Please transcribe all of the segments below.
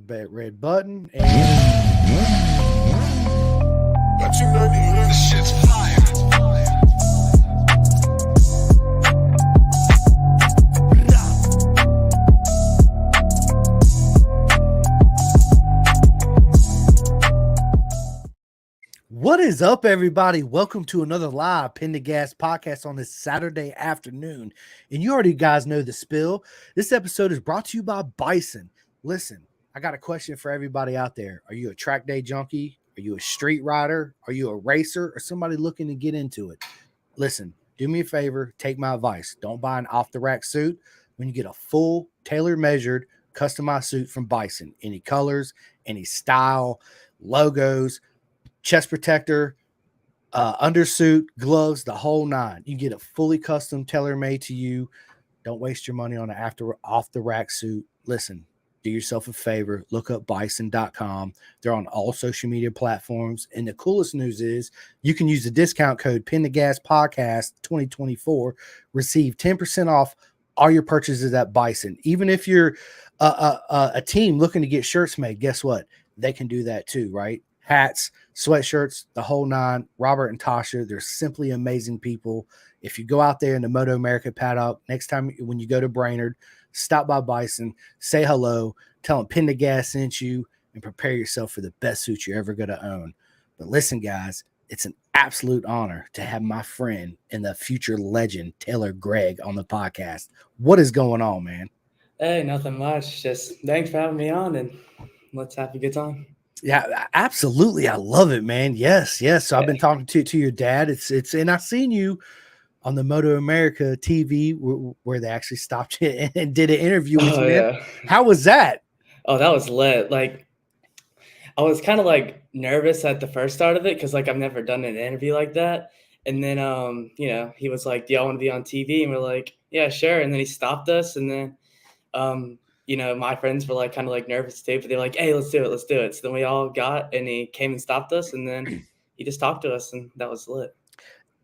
red button. And But you know this shit's fire. what is up, everybody? Welcome to another live Pin to Gas podcast on this Saturday afternoon. And you already guys know the spill. This episode is brought to you by Bison. Listen, I got a question for everybody out there. Are you a track day junkie? Are you a street rider? Are you a racer or somebody looking to get into it? Listen, do me a favor, take my advice. Don't buy an off-the-rack suit when you get a full, tailor-measured, customized suit from Bison. Any colors, any style, logos, chest protector, undersuit, gloves, the whole nine. You get a fully custom, tailor-made to you. Don't waste your money on an off-the-rack suit. Listen, do yourself a favor. Look up bison.com. They're on all social media platforms. And the coolest news is you can use the discount code Pin to Gas Podcast 2024. Receive 10% off all your purchases at Bison. Even if you're a team looking to get shirts made, guess what? They can do that too, right? Hats, sweatshirts, the whole nine. Robert and Tasha, they're simply amazing people. If you go out there in the Moto America paddock, next time when you go to Brainerd, stop by Bison, say hello, tell them Pin to Gas sent you, and prepare yourself for the best suit you're ever going to own. But listen, guys, it's an absolute honor to have my friend and the future legend, Taylor Gregg, on the podcast. What is going on, man? Hey, nothing much. Just thanks for having me on, and let's have a good time. Yeah, absolutely. I love it, man. Yes. So I've been talking to your dad. It's and I seen you on the Moto America TV where they actually stopped you and did an interview with you. Yeah. How was that? Oh, that was lit. Like, I was kind of like nervous at the first start of it because like I've never done an interview like that. And then he was like, "Do y'all want to be on TV?" And we're like, "Yeah, sure." And then he stopped us, and then my friends were like kind of like nervous too, but they're like, "Hey, let's do it." So then we all got, and he came and stopped us, and then he just talked to us, and that was lit.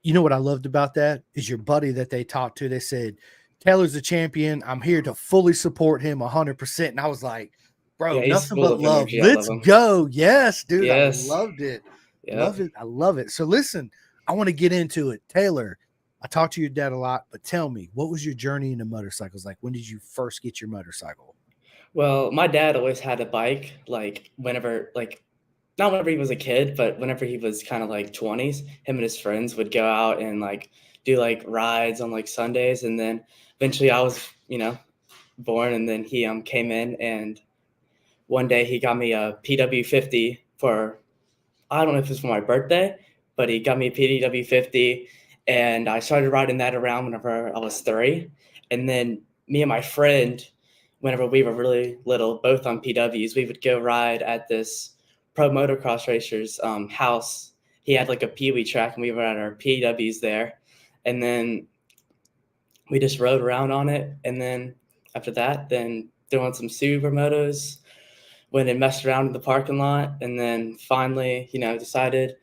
You know what I loved about that is your buddy that they talked to. They said, "Taylor's a champion. I'm here to fully support him 100%." And I was like, bro, Yeah, he's nothing full but of love. energy. I Let's love him. go. Yes, dude. Yes. I loved it. Yep. I love it. So listen, I want to get into it. Taylor, I talked to your dad a lot, but tell me, what was your journey into motorcycles? Like, when did you first get your motorcycle? Well, my dad always had a bike, like whenever, like not whenever he was a kid, but whenever he was kind of like 20s, him and his friends would go out and like do like rides on like Sundays. And then eventually I was, born, and then he came in, and one day he got me a PW50 for, I don't know if it was for my birthday, but he got me a PW50, and I started riding that around whenever I was 3. And then me and my friend, whenever we were really little, both on PWs, we would go ride at this pro motocross racer's house. He had like a Pee-wee track, and we were at our PWs there. And then we just rode around on it. And then after that, then doing some supermotos, went and messed around in the parking lot, and then finally, decided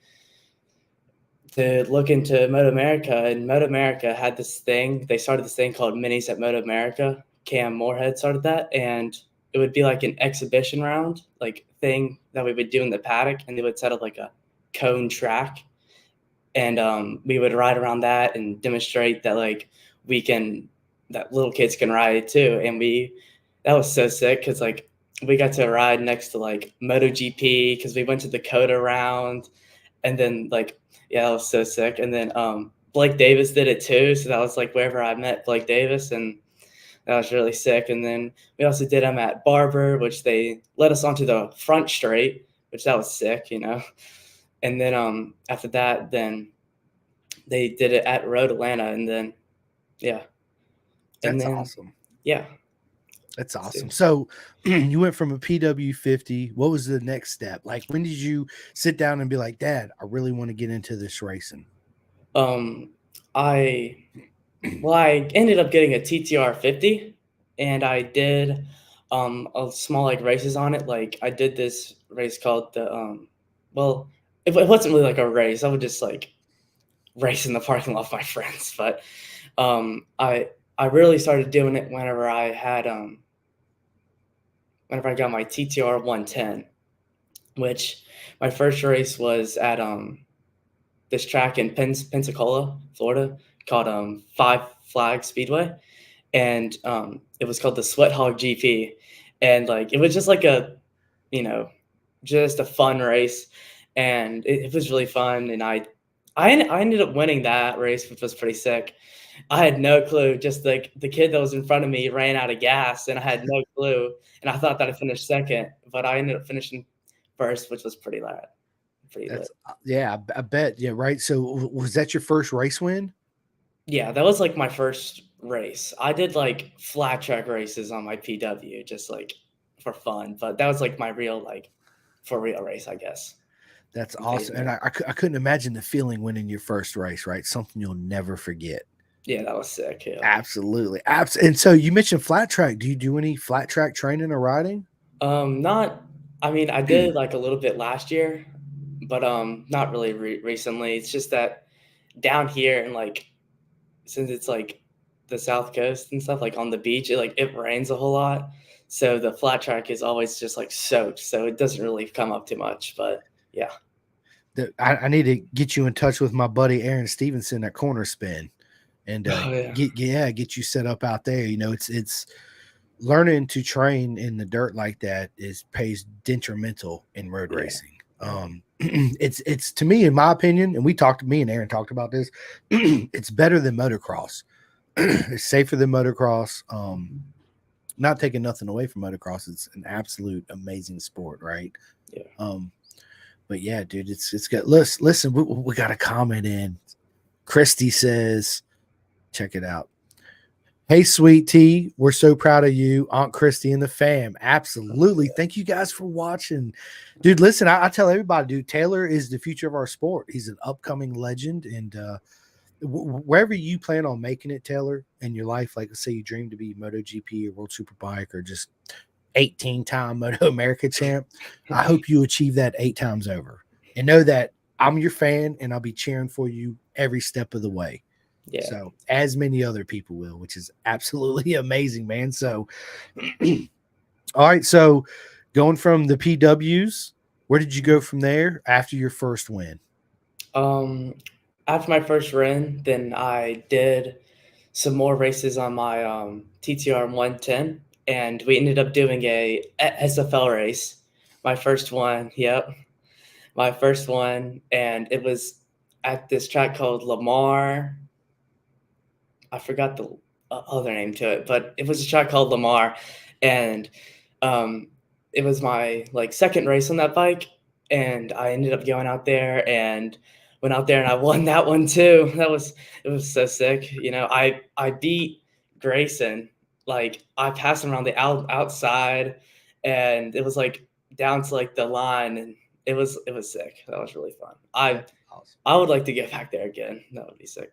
to look into Moto America. And Moto America had this thing. They started this thing called Minis at Moto America. Cam Moorhead started that, and it would be like an exhibition round, like thing that we would do in the paddock, and they would set up like a cone track, and we would ride around that and demonstrate that like that little kids can ride too. And that was so sick because like we got to ride next to like MotoGP because we went to the Coda round, and then like that was so sick. And then Blake Davis did it too, so that was like wherever I met Blake Davis, and that was really sick. And then we also did them at Barber, which they let us onto the front straight, which that was sick, And then after that, then they did it at Road Atlanta, and then That's awesome. Yeah. That's awesome. So you went from a PW50. What was the next step? Like, when did you sit down and be like, Dad, I really want to get into this racing? I ended up getting a TTR 50, and I did a small like races on it. Like I did this race called the it wasn't really like a race. I would just like race in the parking lot with my friends. But I really started doing it whenever I had whenever I got my TTR 110, which my first race was at this track in Pensacola, Florida, called Five Flag Speedway, and it was called the Sweat Hog GP, and like it was just like a, you know, just a fun race, and it was really fun, and I ended up winning that race, which was pretty sick. I had no clue. Just like the kid that was in front of me ran out of gas, and I had no clue. And I thought that I finished second, but I ended up finishing first, which was pretty lit. Pretty lit. That's yeah, I bet. Yeah, right. So was that your first race win? Yeah, that was like my first race. I did like flat track races on my PW, just like for fun. But that was like my real like for real race, I guess. That's In awesome. And pavement. I couldn't imagine the feeling winning your first race, right? Something you'll never forget. Yeah, that was sick. Yeah. Absolutely. And so you mentioned flat track. Do you do any flat track training or riding? Not. I mean, I did like a little bit last year, but not really recently. It's just that down here and like since it's like the South Coast and stuff, like on the beach, it rains a whole lot. So the flat track is always just like soaked. So it doesn't really come up too much. But yeah. I need to get you in touch with my buddy Aaron Stevenson at Corner Spin and Oh yeah. get you set up out there. It's learning to train in the dirt like that is pays detrimental in road Yeah. racing. It's to me, in my opinion, and me and Aaron talked about this. It's better than motocross. It's safer than motocross. Not taking nothing away from motocross. It's an absolute amazing sport, right? Yeah. But yeah, dude, it's good. Listen, we got a comment in. Christy says, check it out. Hey, sweet tea, we're so proud of you, Aunt Christy and the fam. Absolutely. Thank you guys for watching. Dude, listen, I tell everybody, dude, Taylor is the future of our sport. He's an upcoming legend. And wherever you plan on making it, Taylor, in your life, like let's say you dream to be MotoGP or World Superbike or just 18-time Moto America champ, I hope you achieve that 8 times over. And know that I'm your fan and I'll be cheering for you every step of the way. Yeah. So, as many other people will, which is absolutely amazing, man. So, all right. So, going from the PWs, where did you go from there after your first win? After my first run, then I did some more races on my TTR 110, and we ended up doing a SFL race. My first one, yep, my first one, and it was at this track called Lamar. I forgot the other name to it, but it was a track called Lamar, and um, it was my like second race on that bike, and I ended up going out there and went out there and I won that one too. It was so sick. You know, I beat Grayson. Like I passed him around the outside, and it was like down to like the line, and it was sick. That was really fun. Awesome. I would like to get back there again. That would be sick.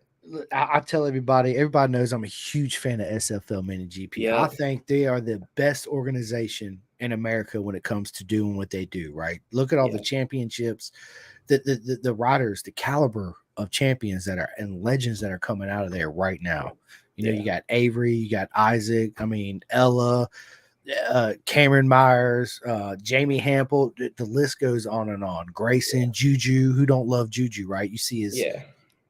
I tell everybody knows I'm a huge fan of SFL Mini GP. Yeah. I think they are the best organization in America when it comes to doing what they do, right? Look at all the championships, the riders, the caliber of champions that are and legends that are coming out of there right now. You know, you got Avery, you got Isaac, I mean, Ella, Cameron Myers, Jamie Hampel, the list goes on and on. Grayson, Juju, who don't love Juju, right? You see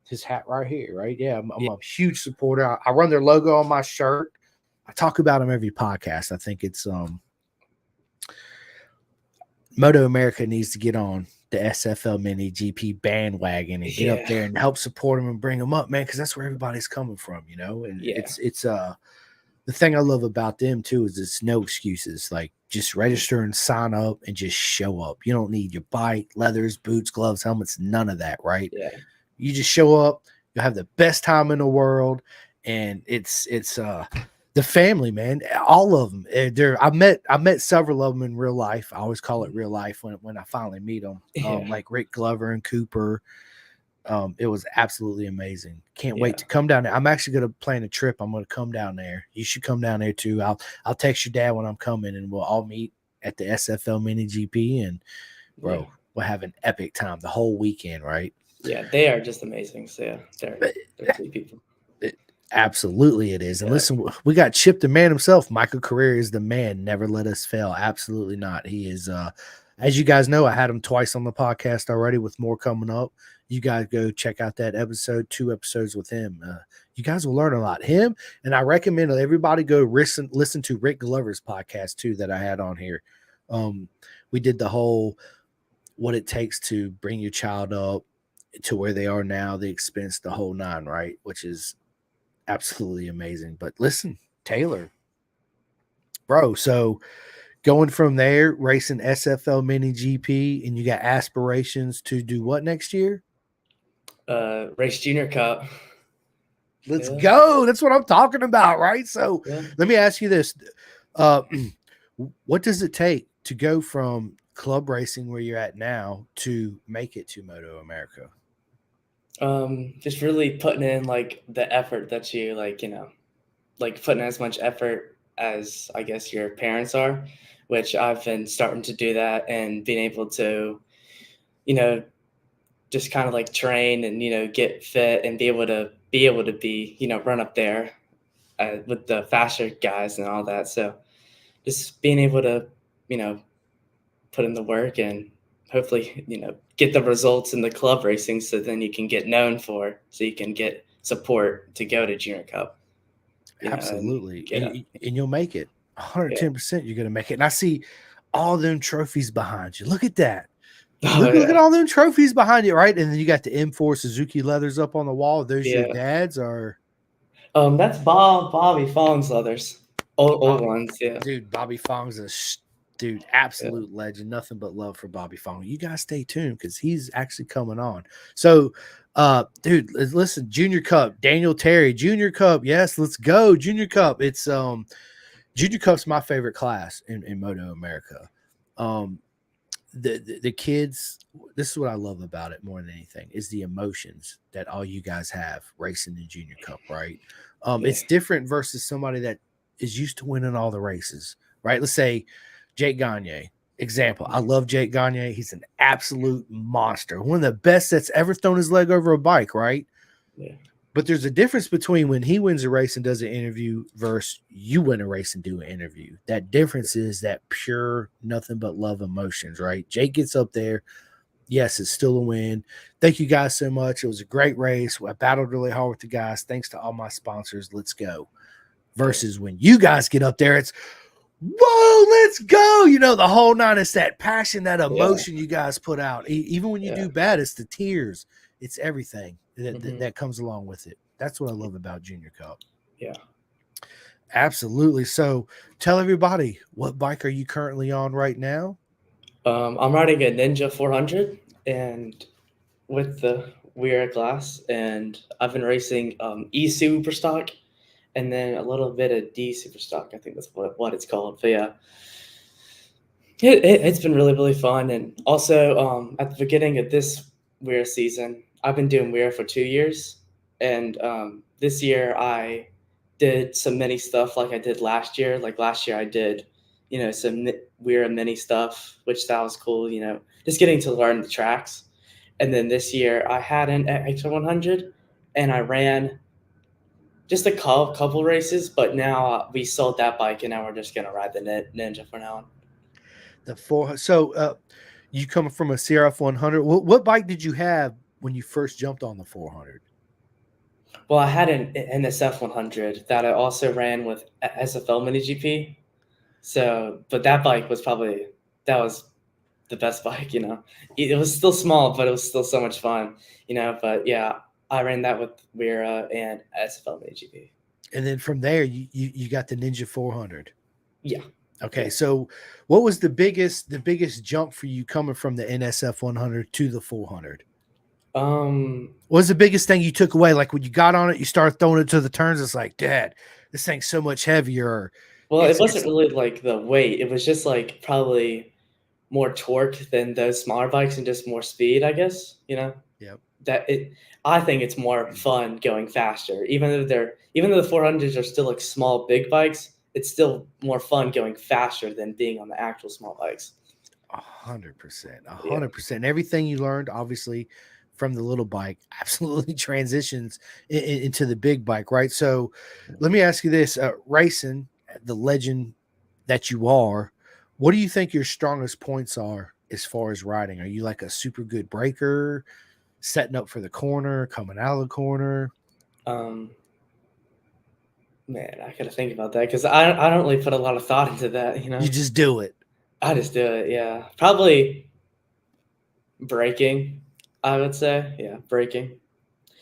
his hat right here, right? Yeah, I'm a huge supporter. I run their logo on my shirt. I talk about them every podcast. I think it's Moto America needs to get on the SFL Mini GP bandwagon and get up there and help support them and bring them up, man, because that's where everybody's coming from, you know. And it's the thing I love about them too is it's no excuses. Like just register and sign up and just show up. You don't need your bike, leathers, boots, gloves, helmets, none of that, right? Yeah. You just show up, you'll have the best time in the world, and it's the family, man. All of them. I met several of them in real life. I always call it real life when I finally meet them. Like Rick Glover and Cooper. It was absolutely amazing. Can't wait to come down there. I'm actually gonna plan a trip. I'm gonna come down there. You should come down there too. I'll text your dad when I'm coming, and we'll all meet at the SFL Mini GP, and bro, we'll have an epic time the whole weekend, right? Yeah, they are just amazing. So yeah, they're sweet people. Absolutely, it is. And Yeah. listen, we got Chip, the man himself. Michael Carrera is the man. Never let us fail. Absolutely not. He is. As you guys know, I had him twice on the podcast already, with more coming up. You guys go check out that episode, 2 episodes with him. You guys will learn a lot. Him, and I recommend everybody go listen to Rick Glover's podcast too that I had on here. We did the whole what it takes to bring your child up to where they are now, the expense, the whole nine, right? Which is absolutely amazing. But listen, Taylor, bro, so going from there, racing SFL Mini GP, and you got aspirations to do what next year? Race Junior Cup. Let's Yeah. go. That's what I'm talking about, right? So Yeah. let me ask you this. Uh, what does it take to go from club racing where you're at now to make it to Moto America? Just really putting in like the effort that you like, like putting as much effort as I guess your parents are, which I've been starting to do that and being able to, you know, just kind of like train and get fit and be run up there with the faster guys and all that. So just being able to you know put in the work and hopefully get the results in the club racing, so then you can get known so you can get support to go to Junior Cup. And Absolutely. get a And you'll make it. yeah. 110% you're going to make it. And I see all them trophies behind you. Look at that. Oh Look at yeah, all them trophies behind you, right? And then you got the M4 Suzuki leathers up on the wall. Those your yeah. dad's or That's Bobby Fong's leathers, old Bob, ones. Yeah, dude, Bobby Fong's dude, yeah, absolute legend. Nothing but love for Bobby Fong. You guys stay tuned because he's actually coming on. So, dude, listen, Junior Cup, Daniel Terry, Junior Cup. Yes, let's go. Junior Cup. It's Junior Cup's my favorite class in Moto America. Um, the kids, this is what I love about it more than anything, is the emotions that all you guys have racing the Junior Cup, right? yeah, It's different versus somebody that is used to winning all the races, right? Let's say Jake Gagne, example. I love Jake Gagne. He's an absolute monster, one of the best that's ever thrown his leg over a bike, right? yeah, But there's a difference between when he wins a race and does an interview versus you win a race and do an interview. That difference is that pure, nothing but love emotions, right? Jake gets up there. Yes, it's still a win. Thank you guys so much. It was a great race. I battled really hard with the guys. Thanks to all my sponsors. Let's go. Versus when you guys get up there, it's whoa, let's go. The whole nine. It's that passion, that yeah, emotion you guys put out. Even when you yeah. do bad, it's the tears. It's everything Mhm. that comes along with it. That's what I love about Junior Cup. Yeah. Absolutely. So tell everybody, what bike are you currently on right now? I'm riding a Ninja 400 and with the Weir glass, and I've been racing E Superstock and then a little bit of D Superstock. I think that's what it's called. But yeah, it's been really really fun. And also at the beginning of this Weir season, I've been doing Weir for 2 years, and this year I did some mini stuff like I did last year. Like last year I did some Weir mini stuff, which that was cool. Just getting to learn the tracks. And then this year I had an extra 100 and I ran just a couple races, but now we sold that bike and now we're just going to ride the Ninja for now on. The four. So you coming from a CRF 100. What bike did you have when you first jumped on the 400? Well, I had an NSF 100 that I also ran with SFL Mini GP. So, but that bike was that was the best bike, It was still small, but it was still so much fun, But yeah, I ran that with Vera and SFL Mini GP. And then from there, you got the Ninja 400. Yeah. Okay, Yeah. so what was the biggest jump for you coming from the NSF 100 to the 400? What was the biggest thing you took away? Like when you got on it, you started throwing it to the turns. It's like, Dad, this thing's so much heavier. Well, it wasn't really like the weight. It was just like probably more torque than those smaller bikes and just more speed, I guess, Yep. I think it's more fun going faster. Even though the 400s are still like small big bikes, it's still more fun going faster than being on the actual small bikes. 100%. Yeah. 100%. Everything you learned, obviously, from the little bike absolutely transitions into the big bike, right? So let me ask you this, racing, the legend that you are, what do you think your strongest points are as far as riding? Are you like a super good breaker, setting up for the corner, coming out of the corner? Um, Man, I gotta think about that because I don't really put a lot of thought into that. You just do it. I just do it. Yeah, probably braking. I would say, yeah, braking.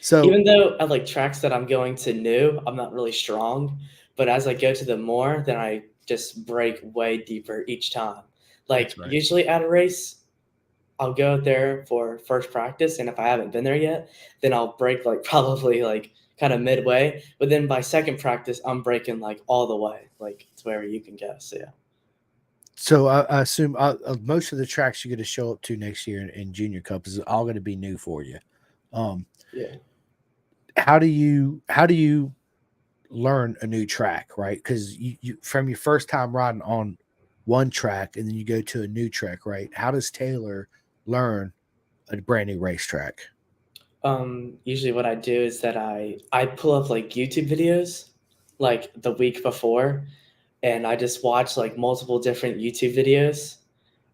So Even though at like tracks that I'm going to new, I'm not really strong. But as I go to the more, then I just break way deeper each time. Like that's right. usually at a race, I'll go there for first practice, and if I haven't been there yet, then I'll break like probably like kind of midway. But then by second practice, I'm breaking like all the way, like to where you can go. So yeah, So I assume most of the tracks you're going to show up to next year in Junior Cup is all going to be new for you. Um, yeah. how do you learn a new track, right? Because you from your first time riding on one track and then you go to a new track, right? How does Taylor learn a brand new racetrack? Usually what I do is that I pull up like YouTube videos like the week before, and I just watch like multiple different YouTube videos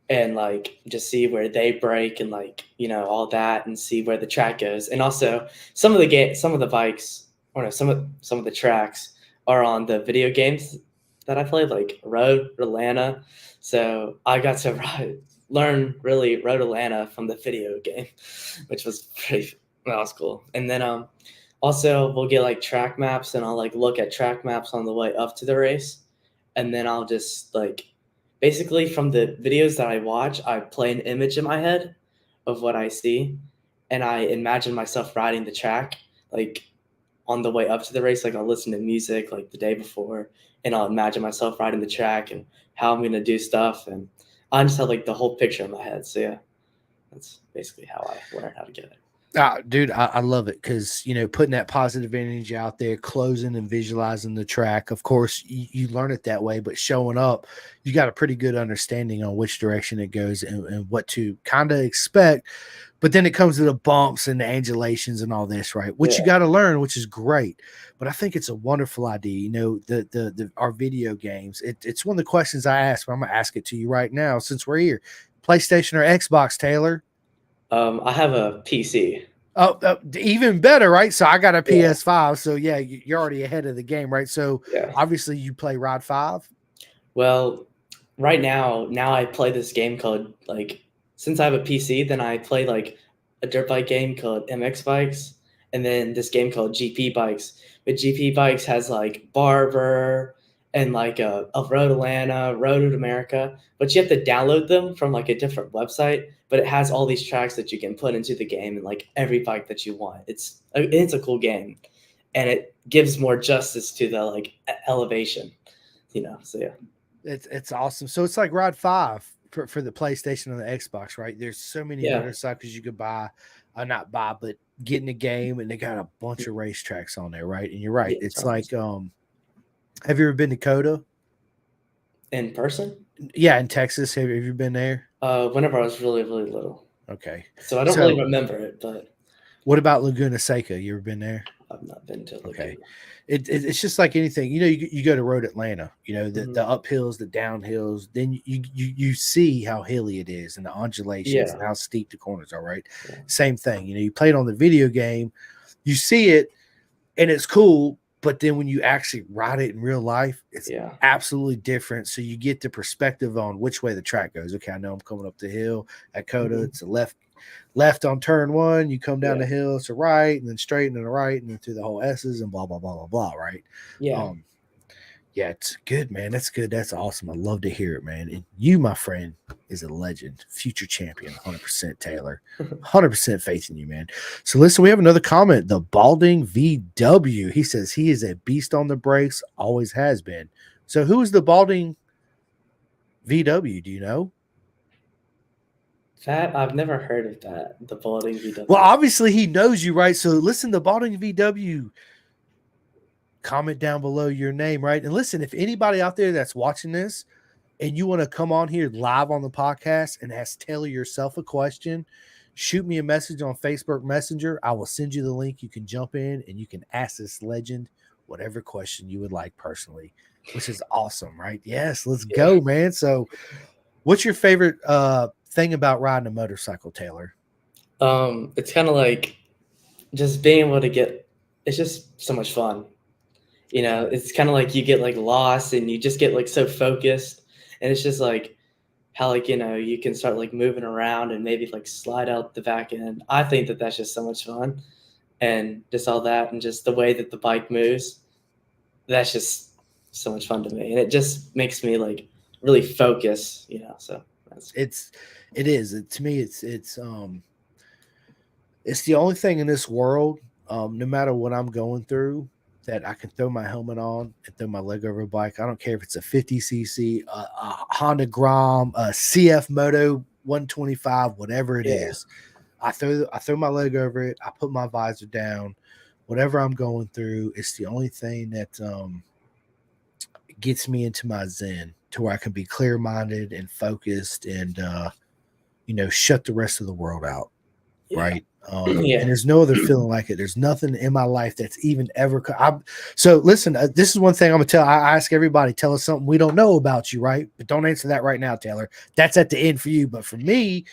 and like just see where they break and like all that and see where the track goes. And also some of the bikes or no some of the tracks are on the video games that I played like Road Atlanta. So I got to learn really Road Atlanta from the video game, which was pretty that was cool. And then also we'll get like track maps and I'll like look at track maps on the way up to the race, and then I'll just like basically from the videos that I watch, I play an image in my head of what I see, and I imagine myself riding the track like on the way up to the race. Like I'll listen to music like the day before, and I'll imagine myself riding the track and how I'm gonna do stuff, and I just have like the whole picture in my head. So yeah, that's basically how I learn how to get it. Dude, I love it because putting that positive energy out there, closing and visualizing the track. Of course, you learn it that way, but showing up, you got a pretty good understanding on which direction it goes and what to kind of expect. But then it comes to the bumps and the angulations and all this, right? Which you Yeah. got to learn, which is great. But I think it's a wonderful idea. The our video games. It's one of the questions I ask, but I'm gonna ask it to you right now since we're here. PlayStation or Xbox, Taylor? I have a PC. Oh, even better, right? So I got a Yeah. PS5. So yeah, you're already ahead of the game, right? So Yeah. obviously you play Rod 5. Well, right now I play this game called like since I have a PC, then I play like a dirt bike game called MX Bikes, and then this game called GP Bikes. But GP Bikes has like Barber and like a Road Atlanta, Road America, but you have to download them from like a different website. But it has all these tracks that you can put into the game and like every bike that you want. It's a cool game, and it gives more justice to the like elevation, So yeah. It's awesome. So it's like Rod 5 for the PlayStation and the Xbox, right? There's so many Yeah. motorcycles you could buy, not buy, but get in the game, and they got a bunch of racetracks on there, right? And you're right. Yeah, It's tons. like have you ever been to Coda? In person? Yeah, in Texas. Have you been there? Whenever I was really, really little. Okay. So I don't really So remember it, but what about Laguna Seca? You ever been there? I've not been to Okay. Laguna. It's just like anything, you go to Road Atlanta, the Mhm. uphills, the downhills, then you see how hilly it is and the undulations and Yeah. how steep the corners are, right? Yeah. Same thing, you play it on the video game, you see it and it's cool, but then when you actually ride it in real life, it's Yeah. absolutely different. So you get the perspective on which way the track goes. Okay, I know I'm coming up the hill at Coda, Mhm. it's a left on turn one, you come down Yeah. the hill, it's a right, and then straight and then a right, and then through the whole S's and blah blah blah blah blah, right? Yeah. Um, yeah, it's good, man. That's good. That's awesome. I love to hear it, man. And you, my friend, is a legend, future champion, 100% Taylor, 100% faith in you, man. So listen, we have another comment. The Balding VW. He says he is a beast on the brakes, always has been. So who is the Balding VW? Do you know? That I've never heard of that. The balding VW. Well, obviously he knows you, right? So listen, the Balding VW. Comment down below your name, right? And listen, if anybody out there that's watching this and you want to come on here live on the podcast and ask Taylor yourself a question, shoot me a message on Facebook Messenger. I will send you the link. You can jump in and you can ask this legend whatever question you would like personally, which is awesome, right? Yes, let's Yeah. go, man. So, what's your favorite thing about riding a motorcycle, Taylor? It's kind of like just being able to get. It's just so much fun. It's kind of like you get like lost and you just get like so focused, and it's just like how like you can start like moving around and maybe like slide out the back end. I think that that's just so much fun, and just all that, and just the way that the bike moves. That's just so much fun to me, and it just makes me like really focus. So that's It is. To me, it's the only thing in this world, no matter what I'm going through, that I can throw my helmet on and throw my leg over a bike. I don't care if it's a 50cc, a Honda Grom, a CF Moto 125, whatever it yeah, is. I throw my leg over it. I put my visor down. Whatever I'm going through, it's the only thing that gets me into my zen to where I can be clear minded and focused and shut the rest of the world out. yeah, Right. And yeah, there's no other feeling like it. There's nothing in my life that's even ever. So listen, this is one thing I'm gonna tell. I ask everybody, tell us something we don't know about you, right? But don't answer that right now, Taylor. That's at the end for you. But for me,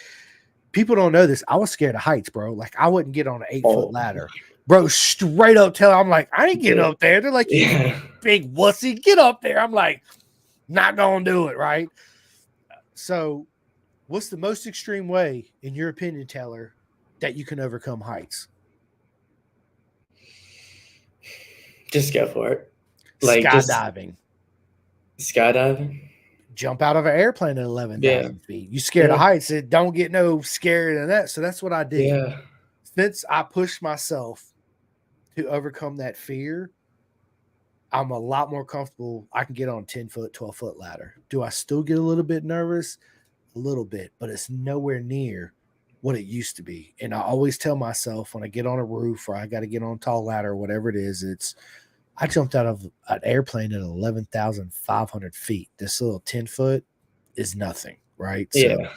people don't know this. I was scared of heights, bro. Like I wouldn't get on an 8-foot oh, ladder, bro. Straight up, Taylor. I'm like, I ain't getting yeah, up there. They're like, you yeah. big wussy, get up there. I'm like, not gonna do it, right? So, what's the most extreme way, in your opinion, Taylor, that you can overcome heights? Just go for it. Like just Skydiving. skydiving. Jump out of an airplane at Yeah, 11,000 feet. You scared of yeah, heights. It don't get no scarier than that. So that's what I did. yeah, Since I pushed myself to overcome that fear, I'm a lot more comfortable. I can get on a 10-foot, 12-foot ladder. Do I still get a little bit nervous? A little bit, but it's nowhere near what it used to be. And I always tell myself when I get on a roof or I got to get on a tall ladder or whatever it is, I jumped out of an airplane at 11,500 feet. This little 10-foot is nothing, right? So yeah,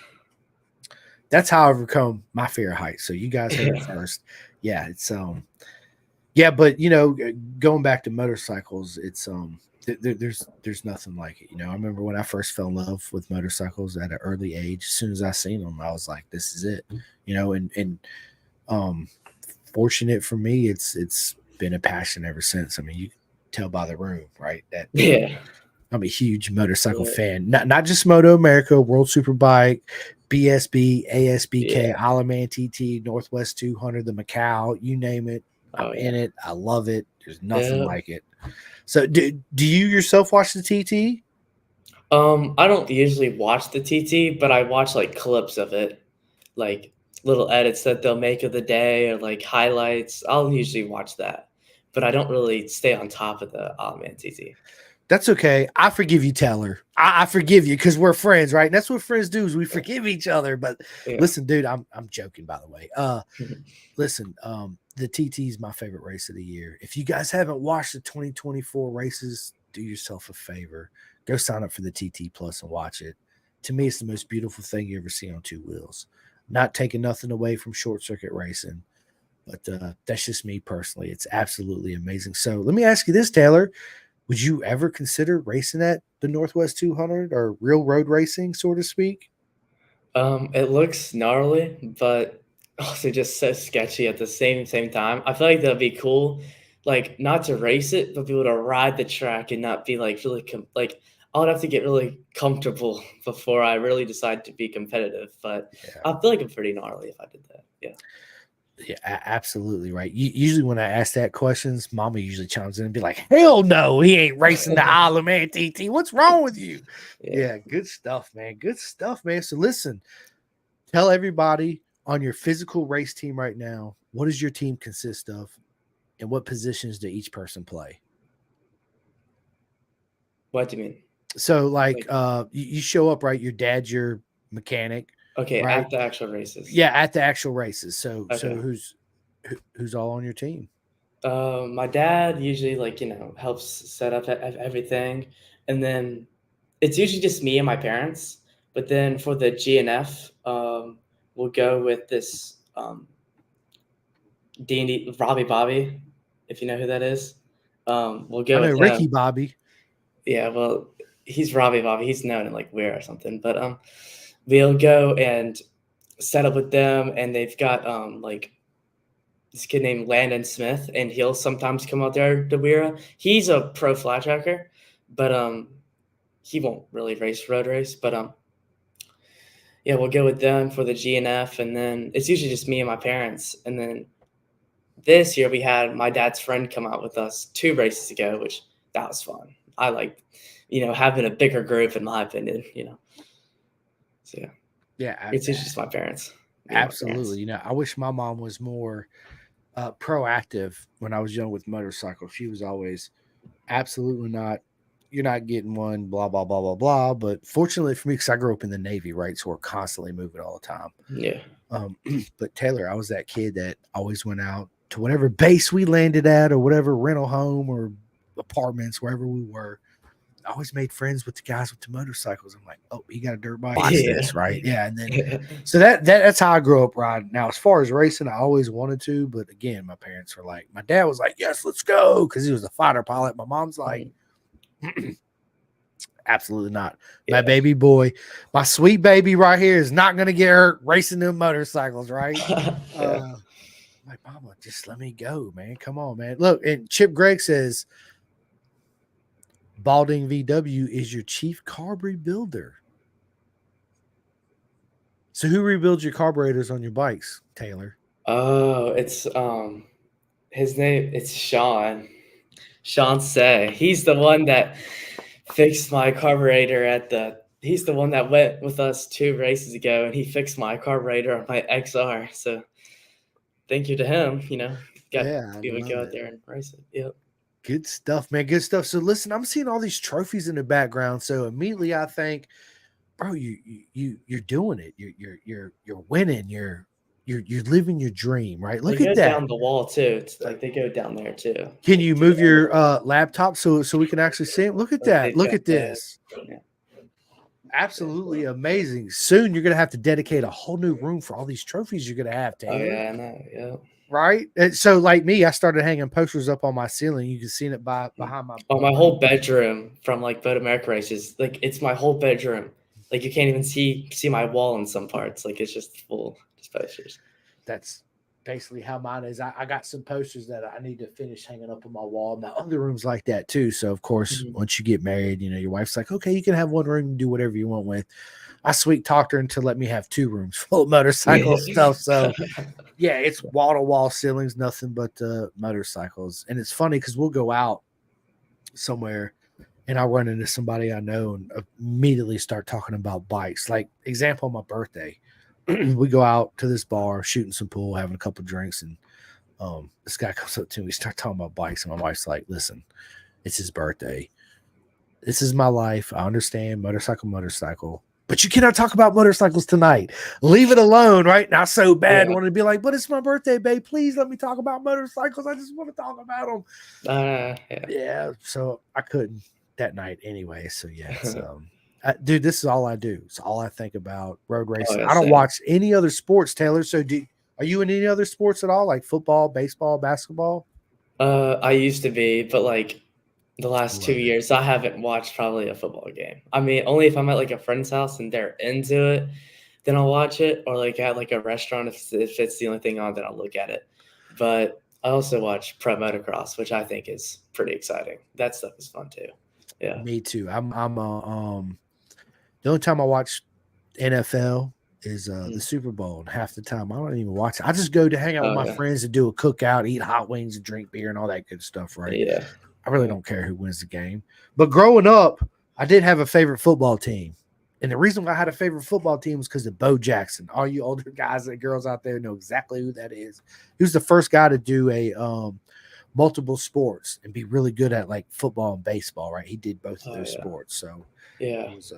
that's how I overcome my fear of heights. So you guys heard it yeah, first. Yeah, it's yeah, but going back to motorcycles, it's there's nothing like it. I remember when I first fell in love with motorcycles at an early age. As soon as I seen them, I was like, this is it. And um, fortunate for me, it's been a passion ever since. I mean, you can tell by the room, right? That yeah, I'm a huge motorcycle yeah, fan. Not just Moto America, World Superbike, BSB, ASBK, yeah. Alaman TT, Northwest 200, the Macau, you name it. I'm Oh in yeah, it. I love it. There's nothing yeah. like it. So, do you yourself watch the TT? I don't usually watch the TT, but I watch like clips of it, like little edits that they'll make of the day or like highlights. I'll usually watch that, but I don't really stay on top of the Man TT. That's okay. I forgive you, Taylor. I forgive you because we're friends, right? And that's what friends do is we Yeah, forgive each other. But yeah, listen, dude, I'm joking, by the way. Listen, the TT is my favorite race of the year. If you guys haven't watched the 2024 races, do yourself a favor. Go sign up for the TT Plus and watch it. To me, it's the most beautiful thing you ever see on two wheels. Not taking nothing away from short circuit racing, but that's just me personally. It's absolutely amazing. So let me ask you this, Taylor. Would you ever consider racing at the Northwest 200 or real road racing, so to speak? It looks gnarly, but also just so sketchy at the same time. I feel like that'd be cool, like not to race it, but be able to ride the track and not be like really like I would have to get really comfortable before I really decide to be competitive. But Yeah. I feel like I'm pretty gnarly if I did that. Yeah. Yeah, absolutely right. Usually, when I ask that questions, Mama usually chimes in and be like, "Hell no, he ain't racing the Isle of Man TT. What's wrong with you?" Yeah. Yeah, good stuff, man. Good stuff, man. So listen, tell everybody on your physical race team right now, what does your team consist of, and what positions do each person play? What do you mean? So, like, Like, you show up, right? Your dad's your mechanic, okay, right? at the actual races. Yeah, at the actual races. So Okay. who's all on your team? My dad usually like helps set up everything, and then it's usually just me and my parents. But then for the GNF, we'll go with this D&D Robbie Bobby, if you know who that is. We'll go I know with Ricky him. Bobby. Yeah, well, he's Robbie Bobby. He's known in like Weir or something. But we'll go and set up with them, and they've got like this kid named Landon Smith, and he'll sometimes come out there to Weir. He's a pro flat tracker, but he won't really race road race. But yeah, we'll go with them for the GNF, and then it's usually just me and my parents. And then this year we had my dad's friend come out with us 2 races ago, which that was fun. I like, having a bigger group, in my opinion. So Yeah, it's usually just my parents. absolutely. I wish my mom was more proactive when I was young with motorcycles. She was always absolutely not. You're not getting one, blah blah blah blah blah. But fortunately for me, because I grew up in the Navy, right, so we're constantly moving all the time. Yeah. But Taylor, I was that kid that always went out to whatever base we landed at, or whatever rental home or apartments, wherever we were. I always made friends with the guys with the motorcycles. I'm like, oh, he got a dirt bike. Watch this, right? Yeah. And then so that's how I grew up riding. Now, as far as racing, I always wanted to, but again, my parents were like, my dad was like, yes, let's go, because he was a fighter pilot. My mom's like, absolutely not. My baby boy, my sweet baby right here is not going to get hurt racing them motorcycles, right? My mama, just let me go, man. Come on, man. Look, and Chip Gregg says, Balding VW is your chief carb rebuilder. So who rebuilds your carburetors on your bikes, Taylor? Oh, it's his name. It's Sean. Sean Say. He's the one that fixed my carburetor he's the one that went with us 2 races ago, and he fixed my carburetor on my XR. So thank you to him. We would go out there and race it. Yep. Good stuff, man. Good stuff. So listen, I'm seeing all these trophies in the background. So immediately I think, bro, you're doing it. You're winning. You're living your dream, right? Look at that. Down the wall too. It's like they go down there too. Can you move your laptop so we can actually see them? Look at that. Look at this. Yeah. Absolutely amazing. Soon you're gonna have to dedicate a whole new room for all these trophies you're gonna have, Taylor. Oh yeah, I know. Yeah. Right. And so, like me, I started hanging posters up on my ceiling. You can see it behind my. Oh, my whole bedroom from like Boat America races. Like it's my whole bedroom. Like you can't even see my wall in some parts. Like it's just full just posters. That's basically how mine is. I got some posters that I need to finish hanging up on my wall. Now other rooms like that too. So of course, once you get married, your wife's like, okay, you can have one room and do whatever you want with. I sweet talked her into let me have 2 rooms full of motorcycle stuff. So yeah, it's wall to wall ceilings, nothing but motorcycles. And it's funny because we'll go out somewhere and I'll run into somebody I know and immediately start talking about bikes. Like example, on my birthday, we go out to this bar, shooting some pool, having a couple drinks, and this guy comes up to me, we start talking about bikes, and my wife's like, listen, it's his birthday. This is my life. I understand motorcycle. But you cannot talk about motorcycles tonight. Leave it alone, right? Not so bad. Yeah. Want to be like, but it's my birthday, babe. Please let me talk about motorcycles. I just want to talk about them. Yeah. So I couldn't that night anyway. So yeah, it's, dude, this is all I do. It's all I think about, road racing. I don't watch any other sports, Taylor. So are you in any other sports at all, like football, baseball, basketball? I used to be, but like the last 2 years, I haven't watched probably a football game. I mean, only if I'm at like a friend's house and they're into it, then I'll watch it. Or like at like a restaurant, if it's the only thing on, then I'll look at it. But I also watch pro motocross, which I think is pretty exciting. That stuff is fun too. Yeah, me too. I'm the only time I watch NFL is the Super Bowl, and half the time I don't even watch it. I just go to hang out with my friends and do a cookout, eat hot wings and drink beer and all that good stuff, right? Yeah. I really don't care who wins the game. But growing up, I did have a favorite football team. And the reason why I had a favorite football team was because of Bo Jackson. All you older guys and girls out there know exactly who that is. He was the first guy to do a multiple sports and be really good at like football and baseball, right? He did both of those sports. So yeah. It was,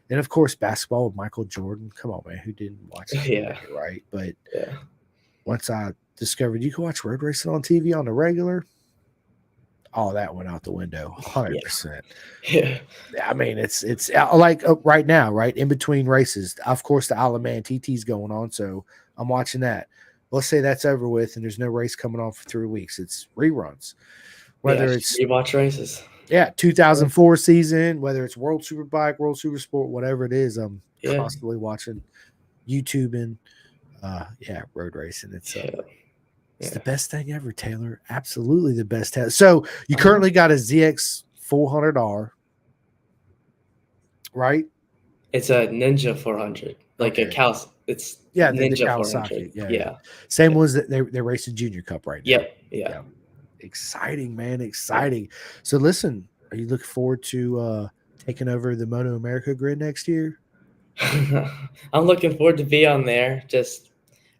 and of course, basketball with Michael Jordan. Come on, man. Who didn't watch that? Yeah. Right. But once I discovered you can watch road racing on TV on the regular, all that went out the window, Yeah. 100%. Yeah. I mean, it's like right now, right in between races. Of course, the Isle of Man TT's going on, so I'm watching that. Let's say that's over with, and there's no race coming on for 3 weeks. It's reruns, Yeah. whether Just it's rewatch races. 2004 season, whether it's World Superbike, World Supersport, whatever it is. I'm Yeah. constantly watching YouTube and road racing. It's Yeah. it's the Yeah. best thing ever, Taylor. Absolutely the best. So you Uh-huh. currently got a ZX 400R, right? It's a Ninja 400, like a Okay. Cal. It's Yeah, the Ninja Kawasaki. 400. Yeah, yeah. Yeah. Same ones that they're racing Junior Cup right now. Yep. Yeah. Yeah. Exciting, man. Yeah. Exciting. So listen, are you looking forward to taking over the Moto America grid next year? I'm looking forward to be on there. Just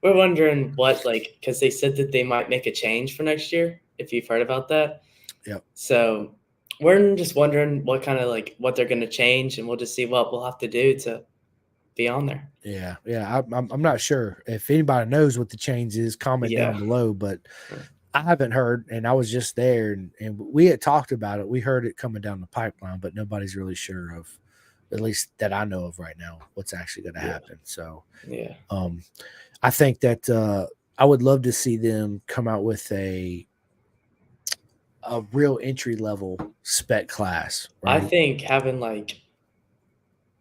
we're wondering what because they said that they might make a change for next year. If you've heard about that. Yep. So we're just wondering what kind of what they're going to change, and we'll just see what we'll have to do to be on there. Yeah, yeah. I'm not sure if anybody knows what the change is. Comment Yeah. down below, but I haven't heard, and I was just there, and we had talked about it. We heard it coming down the pipeline, but nobody's really sure of, at least that I know of right now, what's actually going to happen. So, Yeah. I think that I would love to see them come out with a real entry level spec class. I Right? think having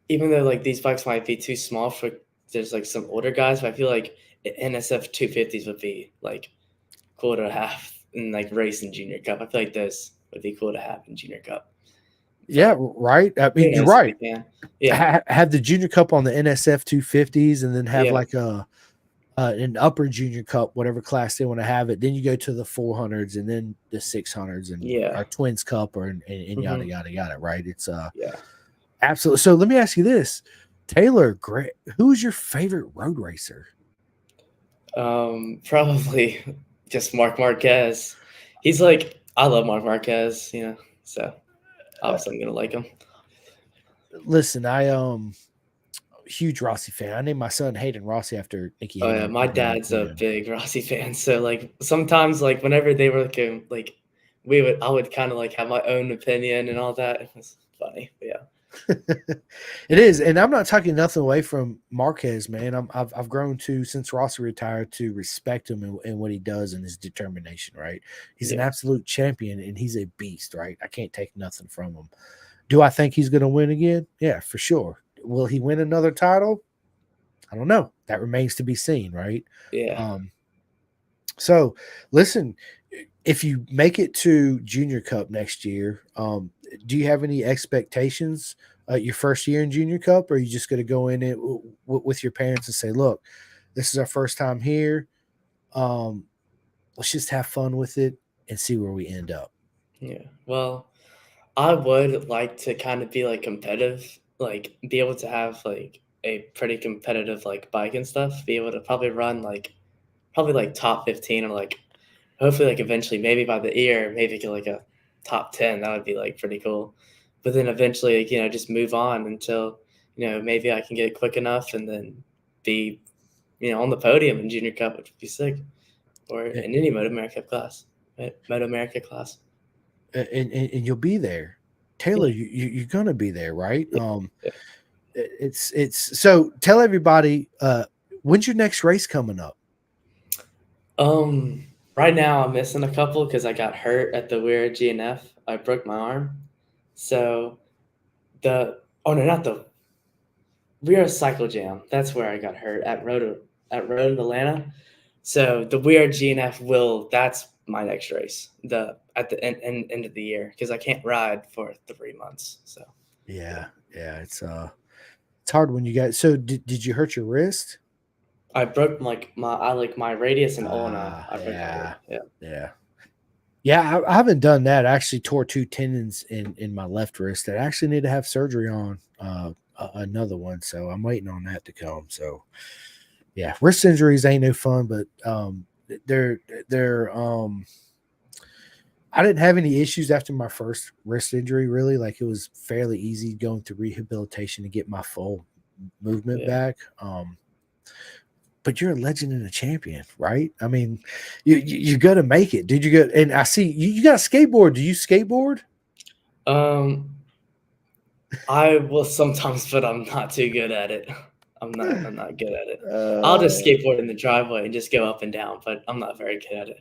even though these bikes might be too small for there's some older guys, but I feel like NSF 250s would be cool to have in race in Junior Cup. I feel like those would be cool to have in Junior Cup. Yeah, right. I mean, you're right. Yeah. Have the Junior Cup on the NSF 250s, and then have Yeah. like an upper Junior Cup, whatever class they want to have it. Then you go to the 400s, and then the 600s, and our Twins Cup, and yada yada yada. Right? It's yeah. Absolutely. So let me ask you this, Taylor, Gregg, who's your favorite road racer? Probably just Mark Marquez. He's I love Mark Marquez, so obviously I'm gonna like him. Listen, I huge Rossi fan. I named my son Hayden Rossi after Nicky Oh Hayden. yeah, my dad's a big Rossi fan. So sometimes whenever they were I would kind of have my own opinion and all that. It was funny, but yeah. It is, and I'm not taking nothing away from Marquez, man. I've grown to, since Rossi retired, to respect him and what he does and his determination. Right, he's an absolute champion, and he's a beast. Right, I can't take nothing from him. Do I think he's going to win again? Yeah, for sure. Will he win another title? I don't know. That remains to be seen. Right. Yeah. So listen, if you make it to Junior Cup next year, do you have any expectations your first year in Junior Cup, or are you just going to go in it with your parents and say, look, this is our first time here. Let's just have fun with it and see where we end up. Yeah. Well, I would like to kind of be competitive, be able to have a pretty competitive bike and stuff, be able to probably run probably top 15 or hopefully eventually maybe by the year maybe get a top 10. That would be pretty cool. But then eventually just move on until maybe I can get quick enough and then be on the podium in Junior Cup, which would be sick, or in any Moto America class, right? Moto America class. And you'll be there, Taylor. You're gonna be there, right? Yeah. It's so tell everybody, when's your next race coming up? Right now I'm missing a couple because I got hurt at the Weir GNF. I broke my arm. So not the Weir Cycle Jam. That's where I got hurt at Road in Atlanta. So the Weir GNF that's my next race. At the end of the year, because I can't ride for 3 months. So yeah, it's hard when you got. So did you hurt your wrist? I broke my radius and ulna. I broke my wrist. Yeah. I haven't done that. I actually tore 2 tendons in my left wrist that I actually need to have surgery on. Another one, so I'm waiting on that to come. So yeah, wrist injuries ain't no fun, but they're I didn't have any issues after my first wrist injury, really. It was fairly easy going through rehabilitation to get my full movement back. but you're a legend and a champion, right? I mean, you're gonna make it, dude. You got, and I see you got a skateboard. Do you skateboard? Um, I will sometimes, but I'm not too good at it. I'm not good at it. I'll just Uh, skateboard in the driveway and just go up and down, but I'm not very good at it.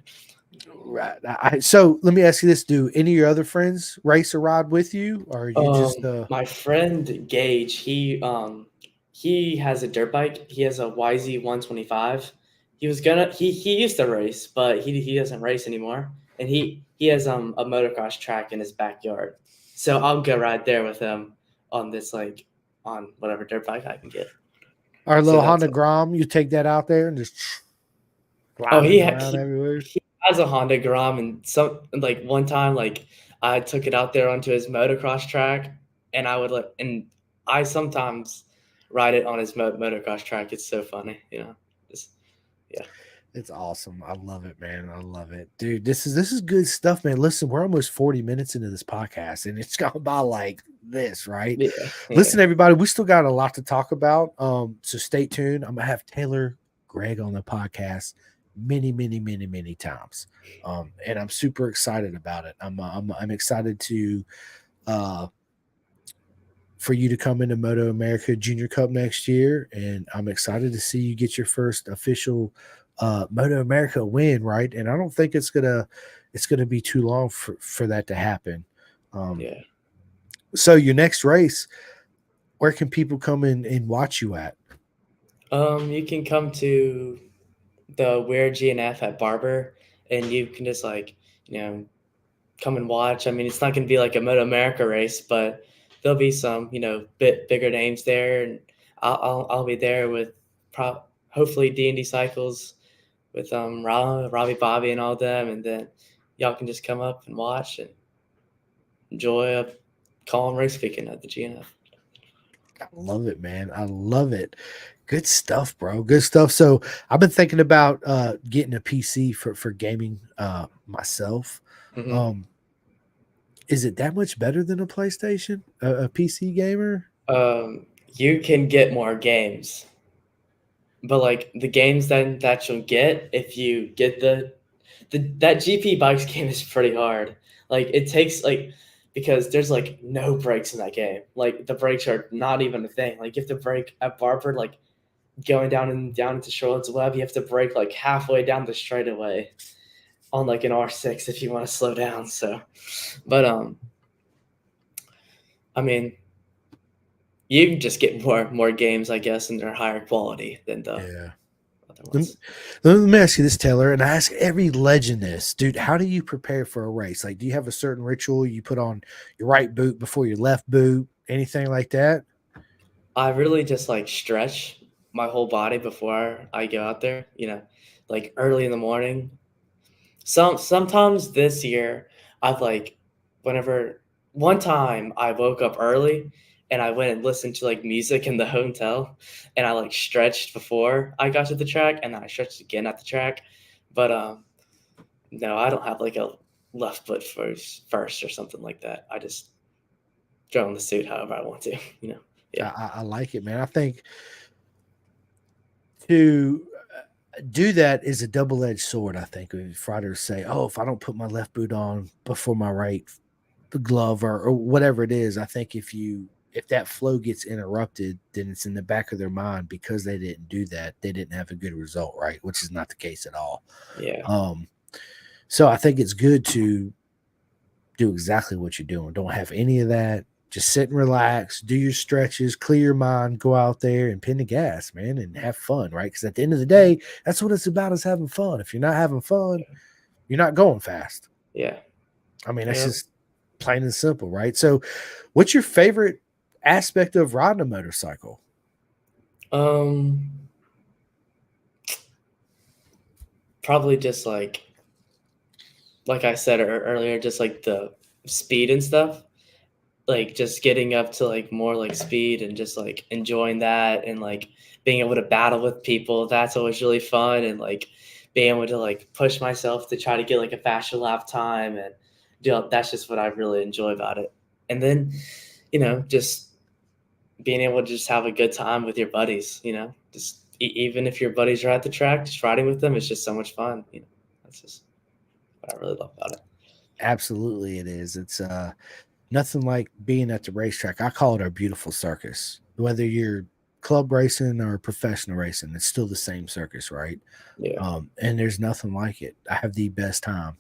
right. So let me ask you this: do any of your other friends race or ride with you, or are you just My friend Gage, he has a dirt bike. He has a YZ 125. He used to race, but he doesn't race anymore. And he has a motocross track in his backyard. So I'll go ride there with him on this like on whatever dirt bike I can get. our So little that's Honda Grom? You take that out there and just oh gliding around everywhere. he has a Honda Grom, and some like one time like I took it out there onto his motocross track, and I sometimes ride it on his motocross track. It's so funny, Just yeah. It's awesome. I love it, man. I love it, dude. This is good stuff, man. Listen, we're almost 40 minutes into this podcast, and it's gone by like this, right? Yeah, yeah. Listen, everybody, we still got a lot to talk about. So stay tuned. I'm gonna have Taylor Gregg on the podcast many times. And I'm super excited about it. I'm excited to for you to come into Moto America Junior Cup next year, and I'm excited to see you get your first official Moto America win, right? And I don't think it's gonna be too long for that to happen. Um, Yeah. so your next race, where can people come in and watch you at? You can come to the Weird GNF at Barber, and you can just you know come and watch. I mean, it's not going to be like a Moto America race, but there'll be some, bit bigger names there, and I'll be there with hopefully D&D Cycles with Robbie Bobby and all them, and then y'all can just come up and watch and enjoy a calm race weekend at the GNF. I love it, man. I love it. Good stuff, bro. Good stuff. So I've been thinking about getting a PC for gaming myself. Hmm. Um, is it that much better than a PlayStation? A PC gamer? You can get more games, but like the games that you'll get if you get that GP bikes game is pretty hard. Like it takes because there's like no brakes in that game. Like the brakes are not even a thing. Like you have to brake at Barber, like going down into Charlotte's Web, you have to brake like halfway down the straightaway on like an R6 if you want to slow down. So, but I mean, you can just get more games, I guess, and they're higher quality than the Yeah. other Let me, ones. let me ask you this, Taylor, and I ask every legend this, dude. How do you prepare for a race? Like, do you have a certain ritual? You put on your right boot before your left boot, anything like that? I really just like stretch my whole body before I go out there, like early in the morning. Sometimes this year I've whenever one time I woke up early and I went and listened to like music in the hotel, and I like stretched before I got to the track, and then I stretched again at the track. But no, I don't have like a left foot first or something like that. I just throw in the suit however I want to, Yeah. I like it, man. I think to do that is a double-edged sword. I think if riders say, "Oh, if I don't put my left boot on before my right glove or whatever it is," I think if that flow gets interrupted, then it's in the back of their mind because they didn't do that. They didn't have a good result, right? Which is not the case at all. Yeah. Um, so I think it's good to do exactly what you're doing. Don't have any of that. Just sit and relax, do your stretches, clear your mind, go out there and pin the gas, man, and have fun, right? Because at the end of the day, that's what it's about is having fun. If you're not having fun, you're not going fast. Yeah. I mean, that's Yep. just plain and simple, right? So, what's your favorite aspect of riding a motorcycle? Um, Probably just like I said earlier, just like the speed and stuff. Like just getting up to like more like speed and just like enjoying that, and like being able to battle with people. That's always really fun, and like being able to like push myself to try to get like a faster lap time, and that's just what I really enjoy about it. And then, just being able to just have a good time with your buddies, just even if your buddies are at the track, just riding with them is just so much fun. That's just what I really love about it. Absolutely, it is. It's nothing like being at the racetrack. I call it our beautiful circus. Whether you're club racing or professional racing, it's still the same circus, right? Yeah, And there's nothing like it. I have the best time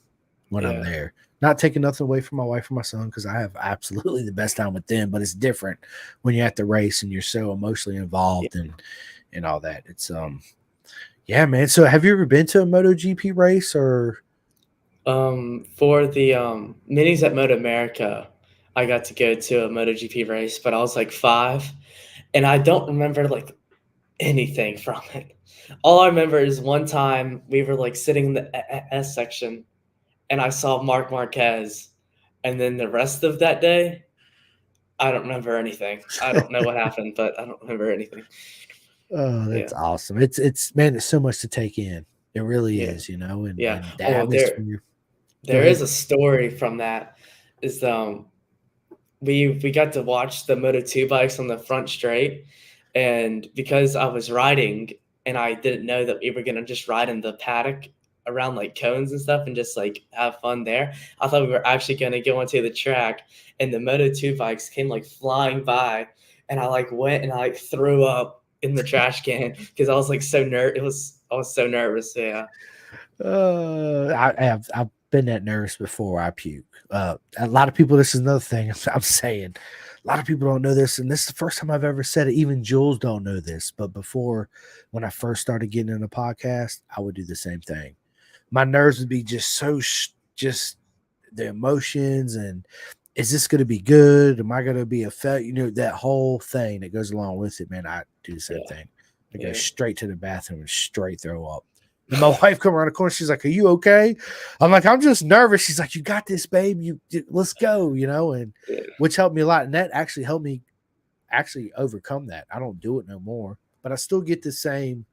when I'm yeah, there. Not taking nothing away from my wife or my son because I have absolutely the best time with them, but it's different when you're at the race and you're so emotionally yeah. involved and all that. It's yeah, man. So have you ever been to a MotoGP race or For the minis at Moto America, I got to go to a MotoGP race, but I was like 5, and I don't remember like anything from it. All I remember is one time we were like sitting in the S section, and I saw Mark Marquez, and then the rest of that day, I don't remember anything. I don't know what happened, but I don't remember anything. oh, Yeah, that's awesome. It's man, it's so much to take in. It really yeah, is, you know, yeah. and the Oh, atmosphere. Go there ahead. is a story from that. Is we got to watch the Moto 2 bikes on the front straight, and because I was riding and I didn't know that we were gonna just ride in the paddock around like cones and stuff and just like have fun there. I thought we were actually gonna go onto the track, and the Moto 2 bikes came like flying by, and I like went and I like threw up in the trash can because I was like so I was so nervous. Yeah, I've been that nervous before. I puke. A lot of people. This is another thing I'm saying. A lot of people don't know this, and this is the first time I've ever said it. Even Jules don't know this, but before, when I first started getting in a podcast, I would do the same thing. My nerves would be just just the emotions and is this going to be good? Am I going to be a failure? You know, that whole thing that goes along with it, man. I do the same yeah, thing. I go yeah. straight to the bathroom and straight throw up. And my wife come around the corner. She's like, "Are you okay?" I'm like, "I'm just nervous." She's like, "You got this, babe. Let's go." You know, and Yeah, which helped me a lot. And that actually helped me actually overcome that. I don't do it no more, but I still get the same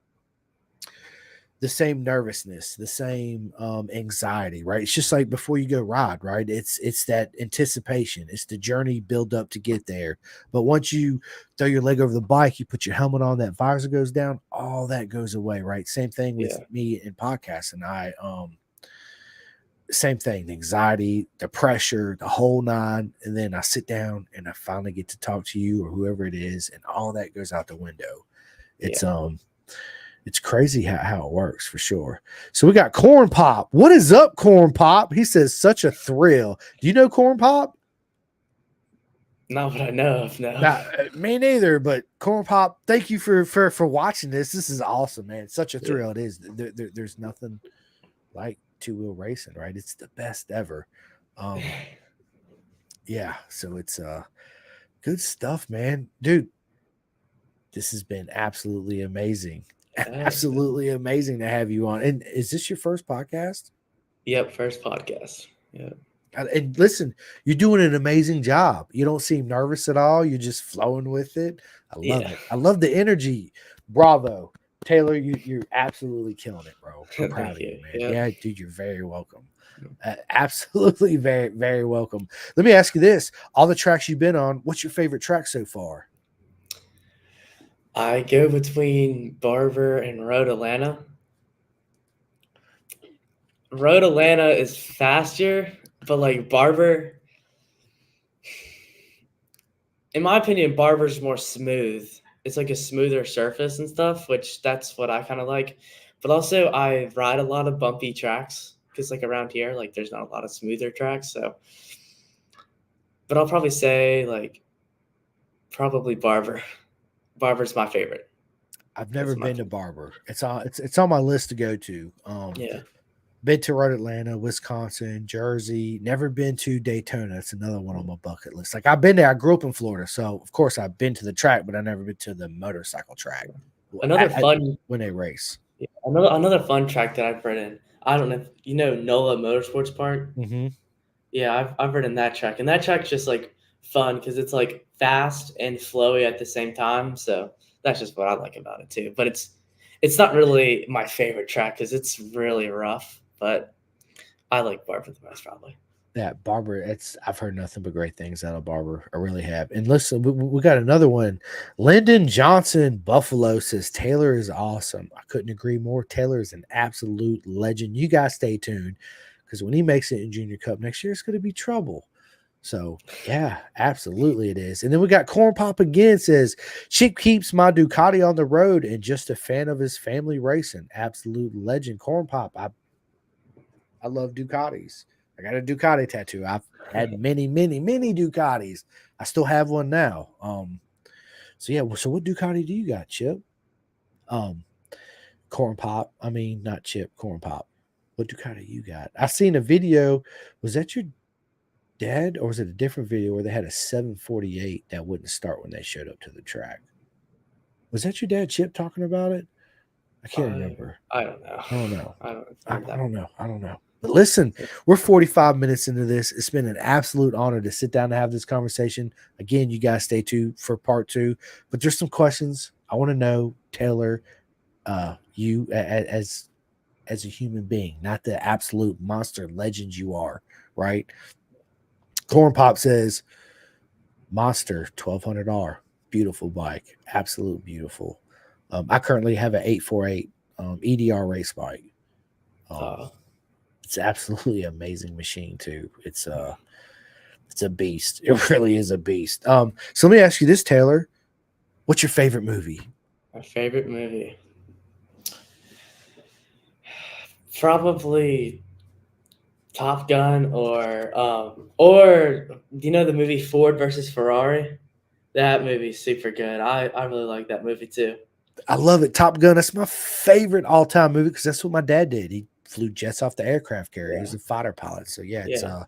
nervousness, the same anxiety, right? It's just like before you go ride, right? It's that anticipation, it's the journey build up to get there. But once you throw your leg over the bike, you put your helmet on, that visor goes down, all that goes away, right? Same thing with yeah, me in podcasting. Same thing, the anxiety, the pressure, the whole nine, and then I sit down and I finally get to talk to you or whoever it is, and all that goes out the window. It's yeah. it's crazy how it works for sure. So we got Corn Pop. What is up, Corn Pop? He says such a thrill. Do you know Corn Pop? Not what I know of. No. Not me neither, but Corn Pop, thank you for watching this. This is awesome, man. It's such a Yeah. thrill. It is. There's nothing like two-wheel racing, right? It's the best ever. Um, yeah, so it's good stuff, man. Dude, this has been absolutely amazing. That's good. Absolutely amazing to have you on. And is this your first podcast? Yep, first podcast. Yeah. And listen, you're doing an amazing job. You don't seem nervous at all. You're just flowing with it. I love Yeah. it. I love the energy. Bravo. Taylor, you're absolutely killing it, bro. I'm proud Thank of you, you. man. Yeah. Yeah, dude, you're very welcome. Absolutely very, very welcome. Let me ask you this. All the tracks you've been on, what's your favorite track so far? I go between Barber and Road Atlanta. Road Atlanta is faster, but like Barber, in my opinion, Barber's more smooth. It's like a smoother surface and stuff, which that's what I kind of like. But also, I ride a lot of bumpy tracks because, like, around here, like, there's not a lot of smoother tracks. So, but I'll probably say, like, probably Barber. Barber's my favorite. I've never That's my been to opinion. Barber. It's on my list to go to. Yeah. Been to Road Atlanta, Wisconsin, Jersey. Never been to Daytona. It's another one on my bucket list. Like I've been there. I grew up in Florida, so of course I've been to the track, but I never been to the motorcycle track Another fun, when they race. yeah, another fun track that I've ridden. I don't know if you know NOLA Motorsports Park. Mm-hmm. Yeah, I've ridden that track, and that track's just like fun because it's like fast and flowy at the same time. So that's just what I like about it too. But it's not really my favorite track because it's really rough. But I like Barber the most probably. that Barber, I've heard nothing but great things out of Barber. I really have. And listen, we got another one. Lyndon Johnson Buffalo says Taylor is awesome. I couldn't agree more. Taylor is an absolute legend. You guys stay tuned because when he makes it in Junior Cup next year, it's going to be trouble. So yeah, absolutely it is. And then we got Corn Pop again says Chip keeps my Ducati on the road and just a fan of his family racing. Absolute legend. Corn Pop. I love Ducatis. I got a Ducati tattoo. I've had many, many, many Ducatis. I still have one now. So yeah, so what Ducati do you got, Chip? Corn Pop. I mean, not Chip, Corn Pop. What Ducati you got? I seen a video. Was that your dad, or was it a different video where they had a 748 that wouldn't start when they showed up to the track? Was that your dad, Chip, talking about it? I can't remember. I don't know. I don't know. I don't know. But listen, we're 45 minutes into this. It's been an absolute honor to sit down and have this conversation. Again, you guys stay tuned for part 2. But there's some questions I want to know, Taylor, you as a human being, not the absolute monster legend you are, right? Corn Pop says, Monster, $1,200. Beautiful bike. Absolute beautiful. I currently have an 848 EDR race bike. It's absolutely amazing machine too. It's a beast. It really is a beast. So let me ask you this, Taylor. What's your favorite movie? My favorite movie? Probably Top Gun or you know the movie Ford versus Ferrari? That movie's super good. I really like that movie too. I love it. Top Gun. That's my favorite all-time movie because that's what my dad did. He flew jets off the aircraft carrier. He was a fighter pilot. So yeah, it's I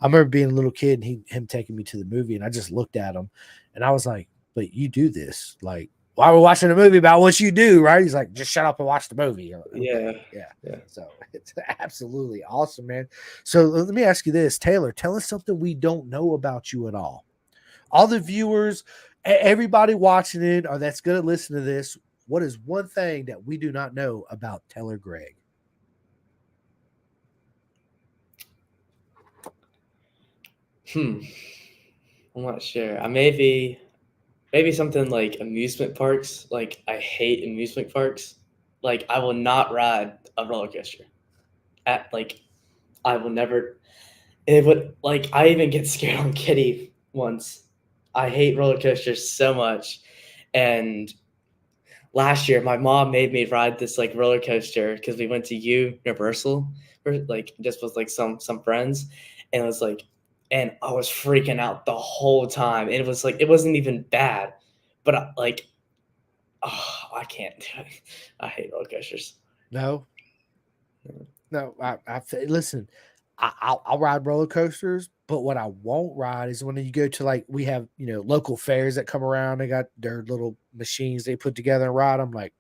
remember being a little kid and him taking me to the movie, and I just looked at him and I was like, but you do this. Like, why are we watching a movie about what you do, right? He's like, just shut up and watch the movie. Okay. Yeah. So it's absolutely awesome, man. So let me ask you this, Taylor, tell us something we don't know about you at all. All the viewers, everybody watching it or that's going to listen to this, what is one thing that we do not know about Taylor Gregg? I'm not sure. Maybe something like amusement parks. Like I hate amusement parks. Like I will not ride a roller coaster. I will never. It would like I even get scared on Kitty once. I hate roller coasters so much, and last year my mom made me ride this like roller coaster because we went to Universal, or like just with like some friends, and it was like, and I was freaking out the whole time. And it was like it wasn't even bad, but I can't do it. I hate roller coasters. No. I listen. I'll ride roller coasters, but what I won't ride is when you go to like we have local fairs that come around. They got their little machines they put together and ride. I'm like,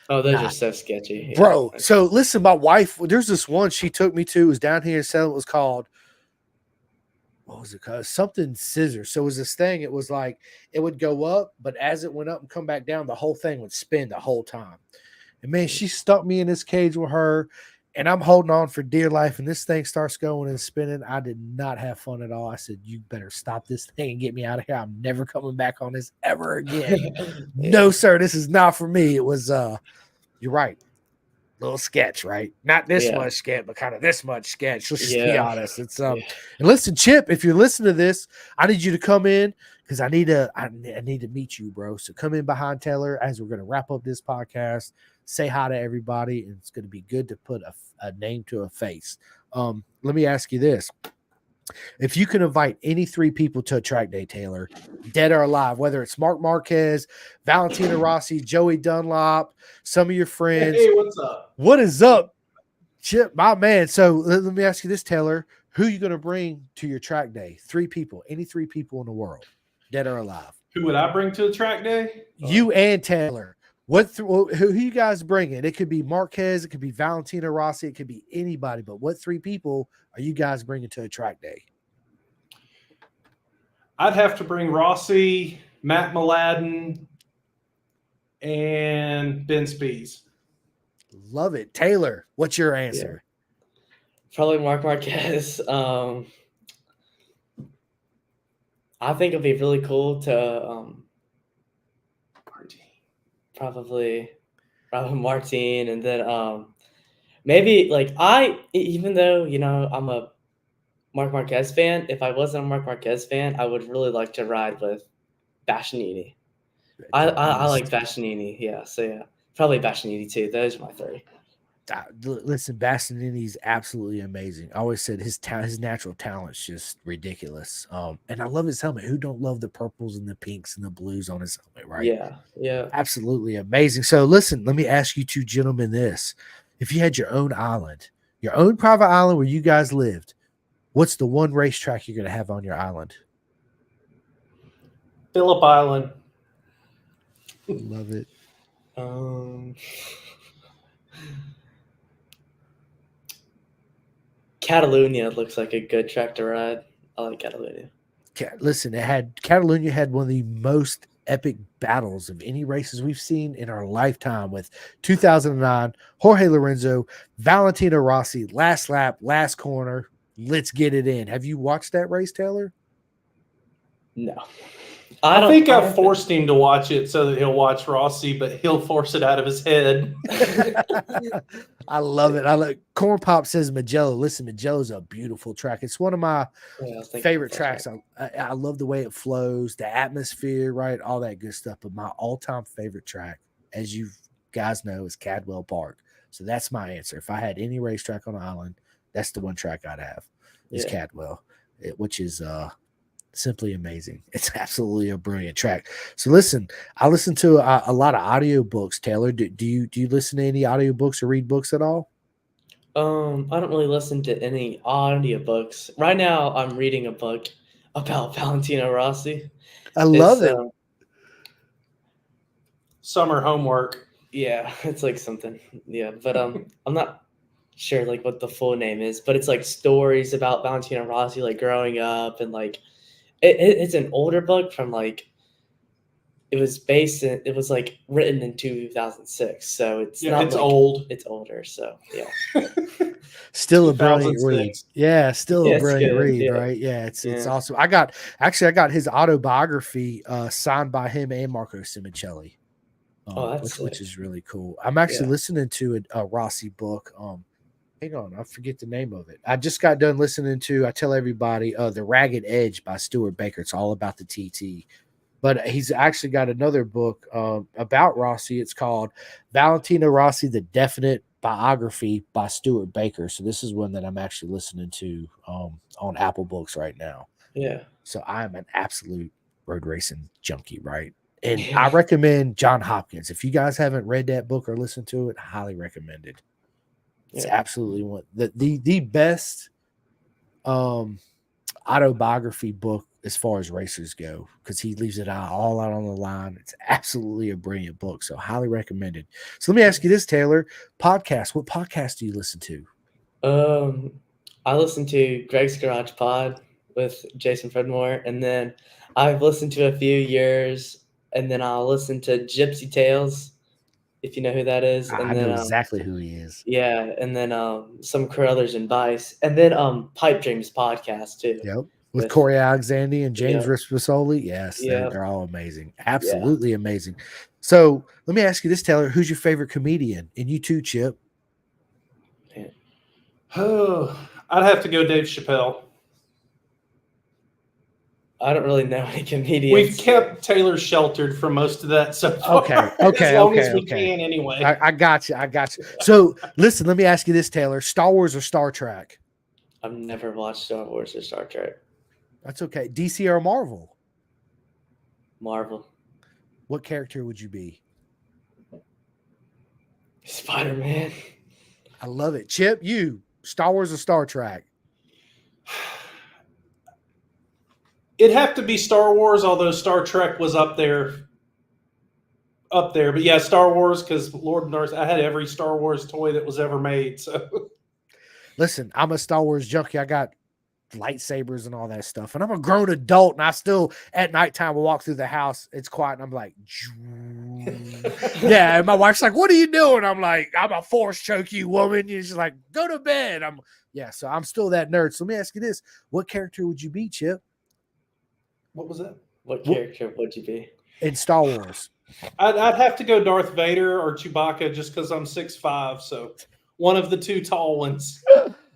Oh, those are so sketchy, bro. So listen, my wife. There's this one she took me to. It was down here in Salem. It was called. What was it called? Something scissors. So it was this thing. It was like it would go up, but as it went up and come back down, the whole thing would spin the whole time. And man, she stuck me in this cage with her. And I'm holding on for dear life, and this thing starts going and spinning. I did not have fun at all. I said, you better stop this thing and get me out of here. I'm never coming back on this ever again. No, sir, this is not for me. It was, you're right, little sketch, right? Not this much sketch, but kind of this much sketch. Let's just be honest. It's and listen, Chip, if you're listening to this, I need you to come in because I need to meet you, bro. So come in behind Taylor as we're going to wrap up this podcast. Say hi to everybody, and it's going to be good to put a name to a face. Let me ask you this. If you can invite any 3 people to a track day, Taylor, dead or alive, whether it's Mark Marquez, Valentina Rossi, Joey Dunlop, some of your friends. Hey, what's up? What is up, Chip, my man? So let me ask you this, Taylor. Who are you going to bring to your track day? 3 people, any 3 people in the world, dead or alive. Who would I bring to the track day? You and Taylor. Who you guys bringing? It could be Marquez, it could be Valentina Rossi, it could be anybody. But what 3 people are you guys bringing to a track day? I'd have to bring Rossi, Matt Mladen, and Ben Spees. Love it, Taylor. What's your answer? Probably Mark Marquez. I think it'd be really cool to Martine. probably Martine, and then maybe like even though I'm a Mark Marquez fan, if I wasn't a Mark Marquez fan, I would really like to ride with Bastianini. I like Bastianini, yeah. So yeah, probably Bastianini too. Those are my three. Listen, Bastianini's absolutely amazing. I always said his natural talent's just ridiculous. And I love his helmet. Who don't love the purples and the pinks and the blues on his helmet, right? Yeah. Absolutely amazing. So listen, let me ask you two gentlemen this. If you had your own island, your own private island where you guys lived, what's the one racetrack you're going to have on your island? Phillip Island. Love it. Catalunya looks like a good track to ride. I like Catalunya. Listen, Catalunya had one of the most epic battles of any races we've seen in our lifetime with 2009 Jorge Lorenzo, Valentino Rossi, last lap, last corner. Let's get it in. Have you watched that race, Taylor? No. I think I forced him to watch it so that he'll watch Rossi, but he'll force it out of his head. I love it. Corn Pop says Magello. Listen, Magello's a beautiful track. It's one of my favorite tracks. I love the way it flows, the atmosphere, right? All that good stuff. But my all-time favorite track, as you guys know, is Cadwell Park. So that's my answer. If I had any racetrack on the island, that's the one track I'd have is Cadwell, which is simply amazing. It's absolutely a brilliant track. So listen, I listen to a lot of audiobooks. Taylor, do you listen to any audiobooks or read books at all? I don't really listen to any audiobooks. Right now I'm reading a book about Valentino Rossi. I love it. Summer homework. Yeah, it's like something. Yeah, but I'm not sure like what the full name is, but it's like stories about Valentino Rossi like growing up, and like it's an older book from like it was like written in 2006, so it's not it's like, old. It's older, so yeah. Still a brilliant read. Yeah, still a brilliant read, yeah. Right? Yeah, it's awesome. I got his autobiography signed by him and Marco Simoncelli. Which is really cool. I'm actually listening to a Rossi book. Hang on, I forget the name of it. I just got done listening to, I tell everybody, The Ragged Edge by Stuart Baker. It's all about the TT. But he's actually got another book about Rossi. It's called Valentino Rossi, The Definite Biography by Stuart Baker. So this is one that I'm actually listening to on Apple Books right now. Yeah. So I'm an absolute road racing junkie, right? And I recommend John Hopkins. If you guys haven't read that book or listened to it, highly recommend it. It's absolutely one the best autobiography book as far as racers go, because he leaves it all out on the line. It's absolutely a brilliant book, so highly recommended. So let me ask you this, Taylor. Podcast. What podcast do you listen to? I listen to Gregg's Garage Pod with Jason Fredmore, and then I've listened to a few years, and then I'll listen to Gypsy Tales, if you know who that is. And I know exactly who he is. Yeah, and then some Carruthers and Vice, and then Pipe Dreams podcast too. Yep. With Corey Alexander and James Rispasoli. Yes, they're all amazing. Absolutely amazing. So let me ask you this, Taylor. Who's your favorite comedian? And you too, Chip. Oh, I'd have to go Dave Chappelle. I don't really know any comedians. We've kept Taylor sheltered from most of that so far. Okay. As long as we can, anyway. I got you. So listen, let me ask you this, Taylor. Star Wars or Star Trek? I've never watched Star Wars or Star Trek. That's okay. DC or Marvel? Marvel. What character would you be? Spider-Man. I love it. Chip, you, Star Wars or Star Trek? It'd have to be Star Wars, although Star Trek was up there. But yeah, Star Wars, because Lord of the Rings, I had every Star Wars toy that was ever made. So listen, I'm a Star Wars junkie. I got lightsabers and all that stuff. And I'm a grown adult, and I still at nighttime will walk through the house. It's quiet, and I'm like, yeah. And my wife's like, "What are you doing?" I'm like, "I'm a force choke you, woman." And she's like, "Go to bed." So I'm still that nerd. So let me ask you this: what character would you be, Chip? What was that? What character would you be? In Star Wars? I'd have to go Darth Vader or Chewbacca just because I'm 6'5", so one of the two tall ones.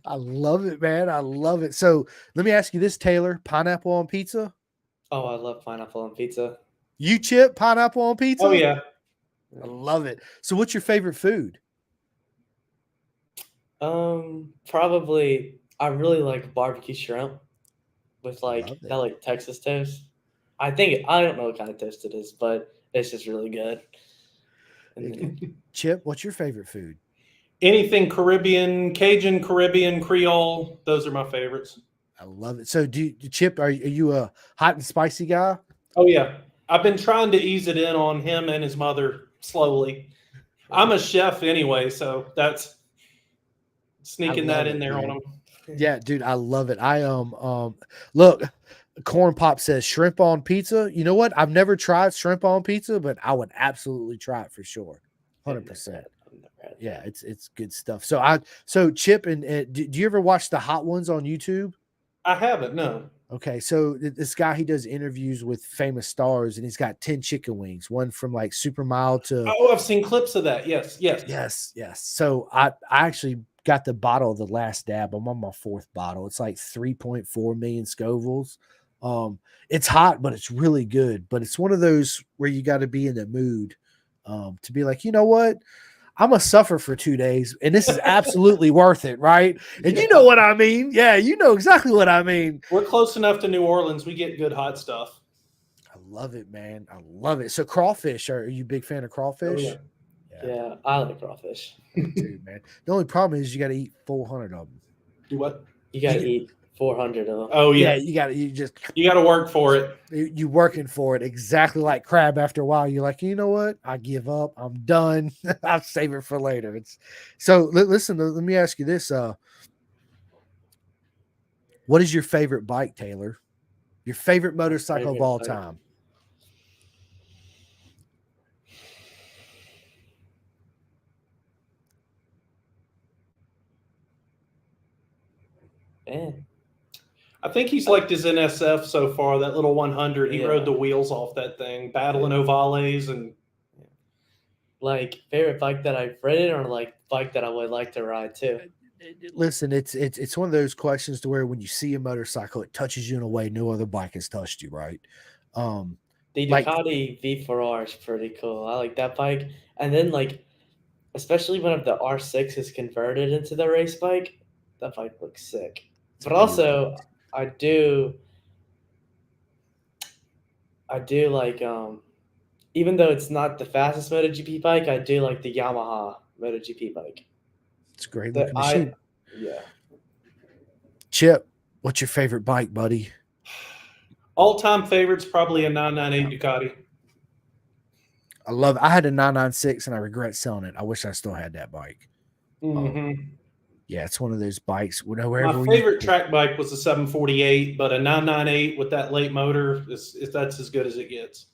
I love it, man. I love it. So let me ask you this, Taylor: pineapple on pizza? Oh, I love pineapple on pizza. You chip pineapple on pizza? Oh yeah. I love it. So what's your favorite food? Probably I really like barbecue shrimp with Love it. that like Texas toast. I don't know what kind of toast it is, but it's just really good. And then, Chip, what's your favorite food? Anything Caribbean, Cajun, Caribbean, Creole, those are my favorites. I love it. So Chip, are you a hot and spicy guy? Oh yeah. I've been trying to ease it in on him and his mother slowly. I'm a chef anyway, so that's sneaking that in there on him. Yeah, dude, I love it. I look, Corn Pop says shrimp on pizza. You know what? I've never tried shrimp on pizza, but I would absolutely try it for sure. 100%. Yeah, it's good stuff. So Chip and do you ever watch the Hot Ones on YouTube? I haven't, no. Okay, so this guy, he does interviews with famous stars, and he's got 10 chicken wings, one from like Super Mild to. Oh, I've seen clips of that. Yes. So I actually got the bottle of the last dab. I'm on my 4th bottle. It's like 3.4 million Scovilles. It's hot, but it's really good. But it's one of those where you got to be in the mood to be like, you know what? I'm gonna suffer for 2 days, and this is absolutely worth it, right? And you know what I mean? Yeah, you know exactly what I mean. We're close enough to New Orleans. We get good hot stuff. I love it, man. I love it. So crawfish, are you a big fan of crawfish? Oh, yeah, I like crawfish. Dude, man. The only problem is you got to eat 400 of them. Do what? You got to eat 400 of them. Oh yeah, you got to work for it. You working for it exactly like crab. After a while, you're like, you know what? I give up. I'm done. I'll save it for later. Listen. Let me ask you this. What is your favorite bike, Taylor? Your favorite motorcycle of all time? Man. I think he's liked his NSF so far. That little 100, he rode the wheels off that thing, battling ovales and. Like favorite bike that I've ridden, or like bike that I would like to ride too. Listen, it's one of those questions to where when you see a motorcycle, it touches you in a way no other bike has touched you, right? The Ducati V4R is pretty cool. I like that bike, and then especially when the R6 is converted into the race bike, that bike looks sick. But also, I do like even though it's not the fastest MotoGP bike, I do like the Yamaha MotoGP bike. It's a great looking machine. Yeah. Chip, what's your favorite bike, buddy? All-time favorite's probably a 998 Ducati. I love it. I had a 996 and I regret selling it. I wish I still had that bike. Mm-hmm. Yeah, it's one of those bikes. My favorite track bike was a 748, but a 998 with that late motor that's as good as it gets.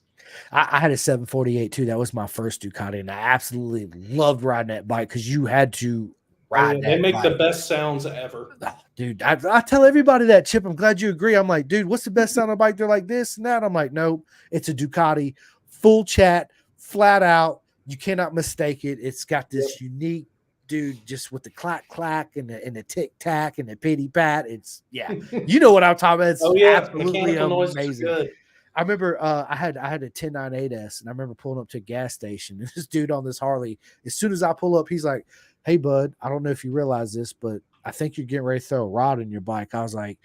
I had a 748 too. That was my first Ducati, and I absolutely loved riding that bike because you had to ride that. They make the best sounds ever. Oh, dude, I tell everybody that, Chip. I'm glad you agree. I'm like, dude, what's the best sound on a bike? They're like this and that. I'm like, nope, it's a Ducati, full chat, flat out. You cannot mistake it. It's got this unique, dude, just with the clack clack and the tic tac and the pitty pat. It's you know what I'm talking about. It's absolutely amazing. Good. I remember I had a 1098S, and I remember pulling up to a gas station, and this dude on this Harley, as soon as I pull up, he's like, "Hey, bud, I don't know if you realize this, but I think you're getting ready to throw a rod in your bike." I was like,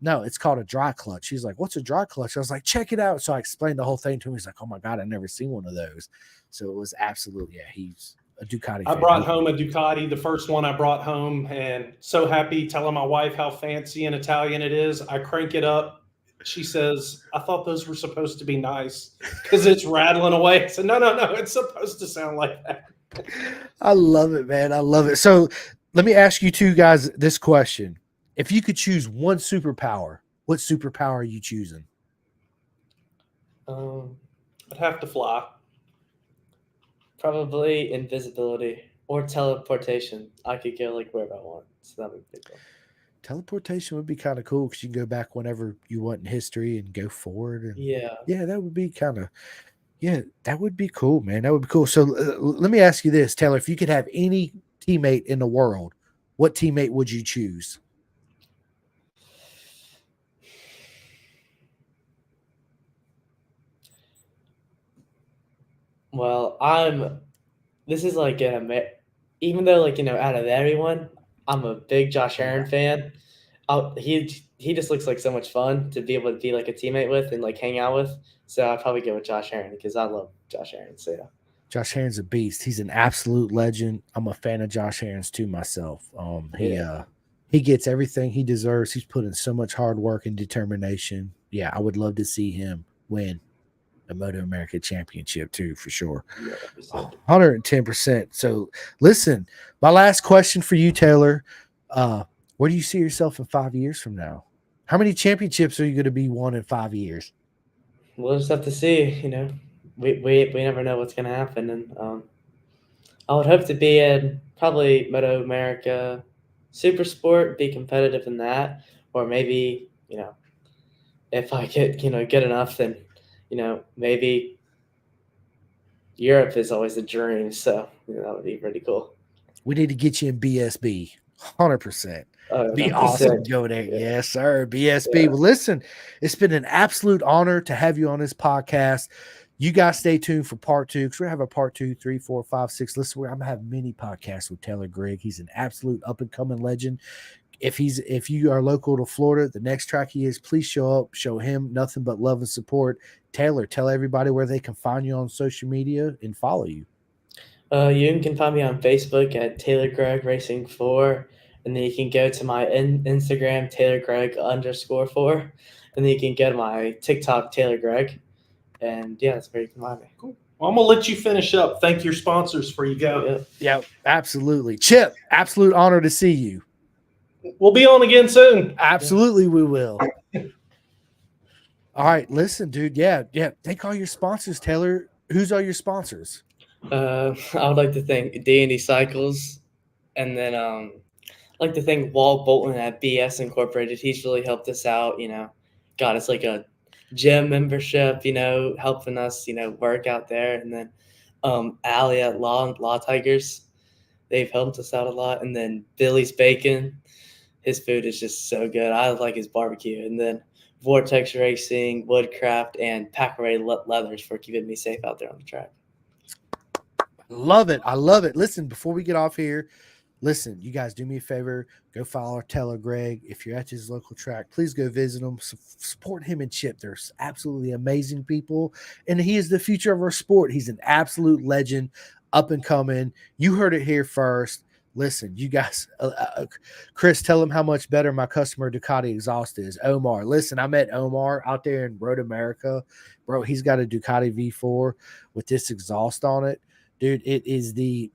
"No, it's called a dry clutch." He's like, "What's a dry clutch?" I was like, "Check it out." So I explained the whole thing to him. He's like, "Oh my God, I've never seen one of those." So it was absolutely, he's a Ducati fan. I brought home a Ducati, the first one I brought home, and so happy telling my wife how fancy and Italian it is. I crank it up. She says, "I thought those were supposed to be nice because it's rattling away." I said, no, it's supposed to sound like that. I love it, man. I love it. So let me ask you two guys this question. If you could choose one superpower, what superpower are you choosing? I'd have to fly. Probably invisibility or teleportation. I could go wherever I want. So that would be cool. Teleportation would be kind of cool because you can go back whenever you want in history and go forward. And Yeah. yeah, that would be kind of, yeah, that would be cool, man. That would be cool. So let me ask you this, Taylor, if you could have any teammate in the world, what teammate would you choose? Well, this is like even though like, out of everyone, I'm a big Josh Aaron fan. He just looks like so much fun to be able to be like a teammate with and like hang out with. So I'd probably go with Josh Aaron because I love Josh Aaron. So yeah. Josh Aaron's a beast. He's an absolute legend. I'm a fan of Josh Aaron's too myself. He gets everything he deserves. He's put in so much hard work and determination. Yeah, I would love to see him win the Moto America Championship too, for sure. Yeah, 110%. So listen, my last question for you, Taylor. Where do you see yourself in 5 years from now? How many championships are you going to be won in 5 years? We'll just have to see. We never know what's gonna happen, and I would hope to be in probably Moto America Super Sport, be competitive in that, or maybe if I get get enough, then maybe Europe is always a dream. So that would be pretty cool. We need to get you in BSB. 100%. Be That'd awesome sick. to go there. Yeah. Yes, sir. BSB. Yeah. Well, listen, it's been an absolute honor to have you on this podcast. You guys stay tuned for part 2 because we're going to have a part 2, 3, 4, 5, 6. Listen, I'm going to have many podcasts with Taylor Gregg. He's an absolute up and coming legend. If you are local to Florida, the next track he is, please show up, show him nothing but love and support. Taylor, tell everybody where they can find you on social media and follow you. You can find me on Facebook at Taylor Gregg Racing 4, and then you can go to my Instagram Taylor Gregg _4, and then you can go to my TikTok Taylor Gregg, and yeah, that's where you can find me. Cool. Well, I'm gonna let you finish up. Thank your sponsors for you go. Yeah, absolutely. Chip, absolute honor to see you. We'll be on again soon. Absolutely, we will. All right, listen, dude. Yeah. Thank all your sponsors, Taylor. Who's all your sponsors? I would like to thank D&D Cycles, and then I'd like to thank Walt Bolton at BS Incorporated. He's really helped us out. Got us like a gym membership. Helping us work out there, and then Allie at Law Tigers. They've helped us out a lot, and then Billy's Bacon. His food is just so good. I like his barbecue, and then Vortex Racing, Woodcraft, and Pack-Ray Leathers for keeping me safe out there on the track. Love it. I love it. Listen, before we get off here, listen, you guys do me a favor. Go follow Taylor Gregg. If you're at his local track, please go visit him. Support him and Chip. They're absolutely amazing people. And he is the future of our sport. He's an absolute legend, up and coming. You heard it here first. Listen, you guys, Chris, tell him how much better my customer Ducati exhaust is. Omar, listen, I met Omar out there in Road America. Bro, he's got a Ducati V4 with this exhaust on it. Dude, it is the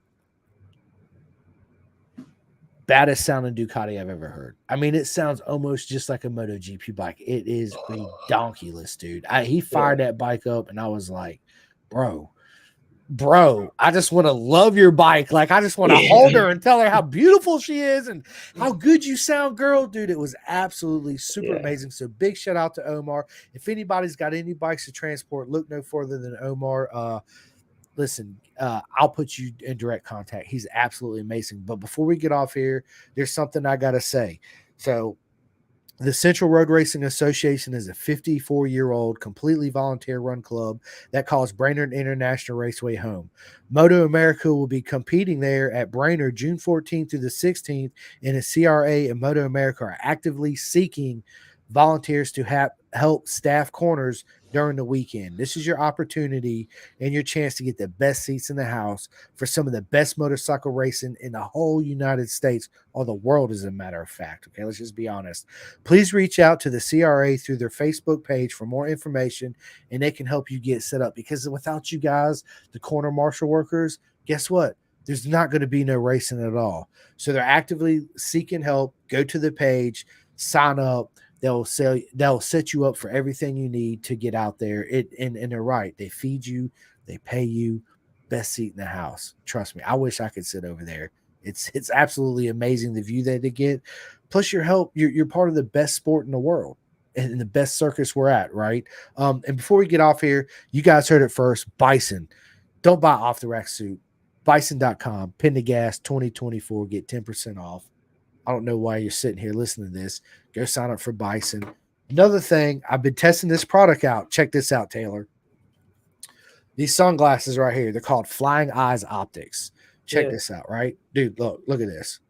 baddest sounding Ducati I've ever heard. I mean, it sounds almost just like a MotoGP bike. It is redonkulous, dude. He fired that bike up, and I was like, bro, I just want to love your bike. Like, I just want to hold her and tell her how beautiful she is and how good you sound, girl. Dude, it was absolutely super amazing. So big shout out to Omar. If anybody's got any bikes to transport, look no further than Omar. Listen, I'll put you in direct contact. He's absolutely amazing. But before we get off here, there's something I got to say. So the Central Road Racing Association is a 54-year-old, completely volunteer-run club that calls Brainerd International Raceway home. Moto America will be competing there at Brainerd June 14th through the 16th, and the CRA and Moto America are actively seeking volunteers to help staff corners during the weekend. This is your opportunity and your chance to get the best seats in the house for some of the best motorcycle racing in the whole United States or the world, as a matter of fact. Okay, let's just be honest. Please reach out to the CRA through their Facebook page for more information, and they can help you get set up, because without you guys, the corner marshal workers, guess what? There's not going to be no racing at all. So they're actively seeking help. Go to the page, sign up. They'll set you up for everything you need to get out there. And they're right. They feed you, they pay you, best seat in the house. Trust me. I wish I could sit over there It's absolutely amazing the view that they get. Plus, you're part of the best sport in the world and the best circus we're at, right? And before we get off here, you guys heard it first. Bison, don't buy off the rack suit. Bison.com, pin the gas 2024, get 10% off. I don't know why you're sitting here listening to this. Go sign up for Bison. Another thing, I've been testing this product out. Check this out, Taylor. These sunglasses right here, they're called Flying Eyes Optics. Check this out, right? Dude, look at this.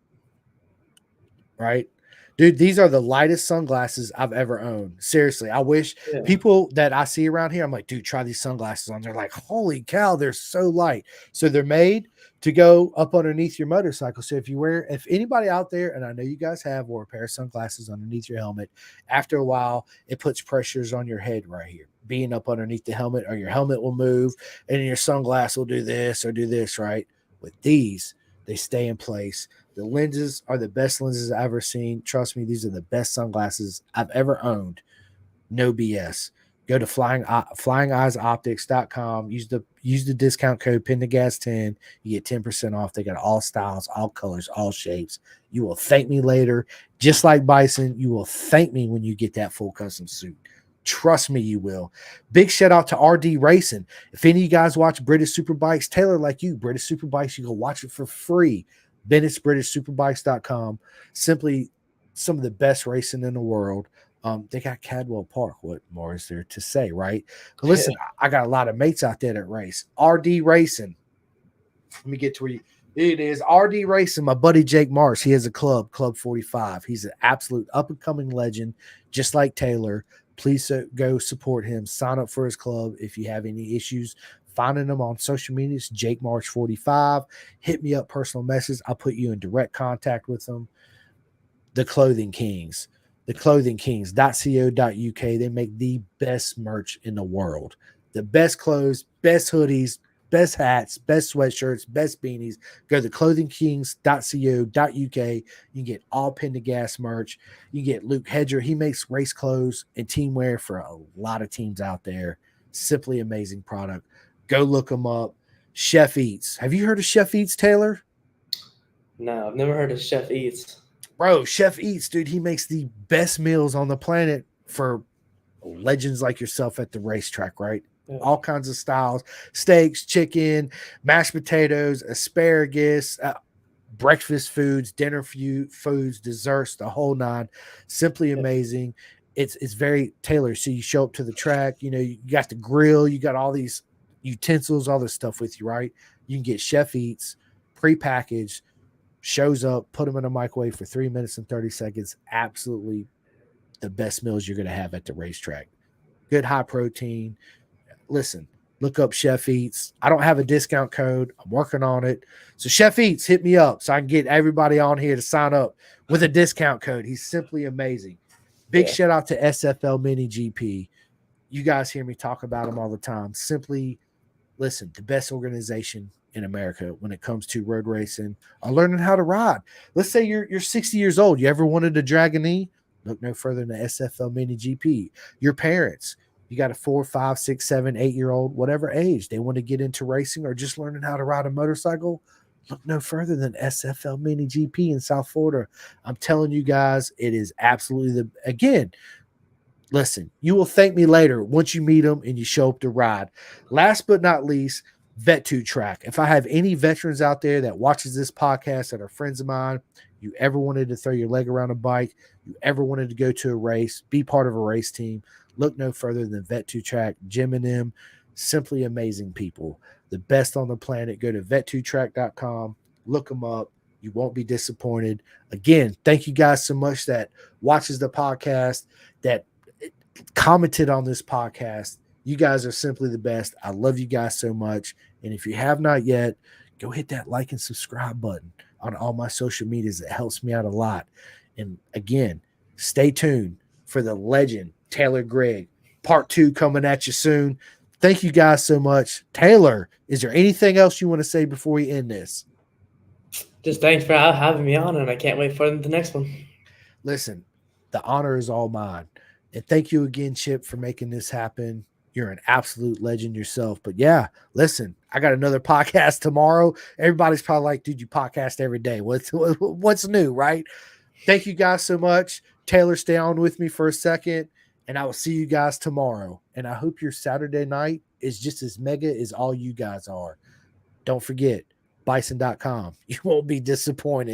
Right? Dude, these are the lightest sunglasses I've ever owned. Seriously, I wish people that I see around here, I'm like, dude, try these sunglasses on. They're like, holy cow, they're so light. So they're made to go up underneath your motorcycle. So if anybody out there, and I know you guys have, wore a pair of sunglasses underneath your helmet, after a while, it puts pressures on your head right here, being up underneath the helmet, or your helmet will move and your sunglass will do this or do this, right? With these, they stay in place. The lenses are the best lenses I've ever seen. Trust me, these are the best sunglasses I've ever owned. No BS. Go to flyingeyesoptics.com. Use the discount code PINTHEGAS10. You get 10% off. They got all styles, all colors, all shapes. You will thank me later. Just like Bison, you will thank me when you get that full custom suit. Trust me, you will. Big shout out to RD Racing. If any of you guys watch British Superbikes, Taylor, like you, British Superbikes, you go watch it for free. BennettsBritishSuperbikes.com. Simply some of the best racing in the world. They got Cadwell Park. What more is there to say, right? But listen, I got a lot of mates out there that race. RD Racing. Let me get to where it is. RD Racing, my buddy Jake Marsh. He has a club, Club 45. He's an absolute up-and-coming legend, just like Taylor. Please go support him. Sign up for his club if you have any issues finding them on social media. It's Jake March 45. Hit me up, personal message. I'll put you in direct contact with them. The Clothing Kings, theclothingkings.co.uk. They make the best merch in the world. The best clothes, best hoodies, best hats, best sweatshirts, best beanies. Go to theclothingkings.co.uk. You can get all Pin to Gas merch. You can get Luke Hedger. He makes race clothes and team wear for a lot of teams out there. Simply amazing product. Go look them up. Chef Eats. Have you heard of Chef Eats, Taylor? No, I've never heard of Chef Eats. Bro, Chef Eats, dude, he makes the best meals on the planet for legends like yourself at the racetrack, right? Yeah. All kinds of styles, steaks, chicken, mashed potatoes, asparagus, breakfast foods, dinner foods, desserts, the whole nine. Simply amazing. It's very tailored. So you show up to the track, you got the grill, you got all these utensils, all this stuff with you, right? You can get Chef Eats prepackaged, shows up, put them in a microwave for 3 minutes and 30 seconds. Absolutely the best meals you're going to have at the racetrack. Good high protein. Listen, look up Chef Eats. I don't have a discount code. I'm working on it. So Chef Eats, hit me up so I can get everybody on here to sign up with a discount code. He's simply amazing. Big shout out to SFL Mini GP. You guys hear me talk about them all the time. Simply, listen, the best organization in America when it comes to road racing or learning how to ride. Let's say you're 60 years old. You ever wanted to drag a knee? Look no further than the SFL Mini GP. Your parents, you got a 4, 5, 6, 7, 8-year-old, whatever age, they want to get into racing or just learning how to ride a motorcycle. Look no further than SFL Mini GP in South Florida. I'm telling you guys, it is absolutely listen, you will thank me later once you meet them and you show up to ride. Last but not least, Vet2 Track. If I have any veterans out there that watches this podcast that are friends of mine, you ever wanted to throw your leg around a bike, you ever wanted to go to a race, be part of a race team, look no further than Vet2 Track. Jim and them, simply amazing people. The best on the planet. Go to vet2track.com, look them up. You won't be disappointed. Again, thank you guys so much that watches the podcast, that commented on this podcast. You guys are simply the best. I love you guys so much. And if you have not yet, go hit that like and subscribe button on all my social medias. It helps me out a lot. And again, stay tuned for the legend, Taylor Gregg. Part 2 coming at you soon. Thank you guys so much. Taylor, is there anything else you want to say before we end this? Just thanks for having me on, and I can't wait for the next one. Listen, the honor is all mine. And thank you again, Chip, for making this happen. You're an absolute legend yourself. But yeah, listen, I got another podcast tomorrow. Everybody's probably like, dude, you podcast every day. What's new, right? Thank you guys so much. Taylor, stay on with me for a second, and I will see you guys tomorrow. And I hope your Saturday night is just as mega as all you guys are. Don't forget, bison.com. You won't be disappointed.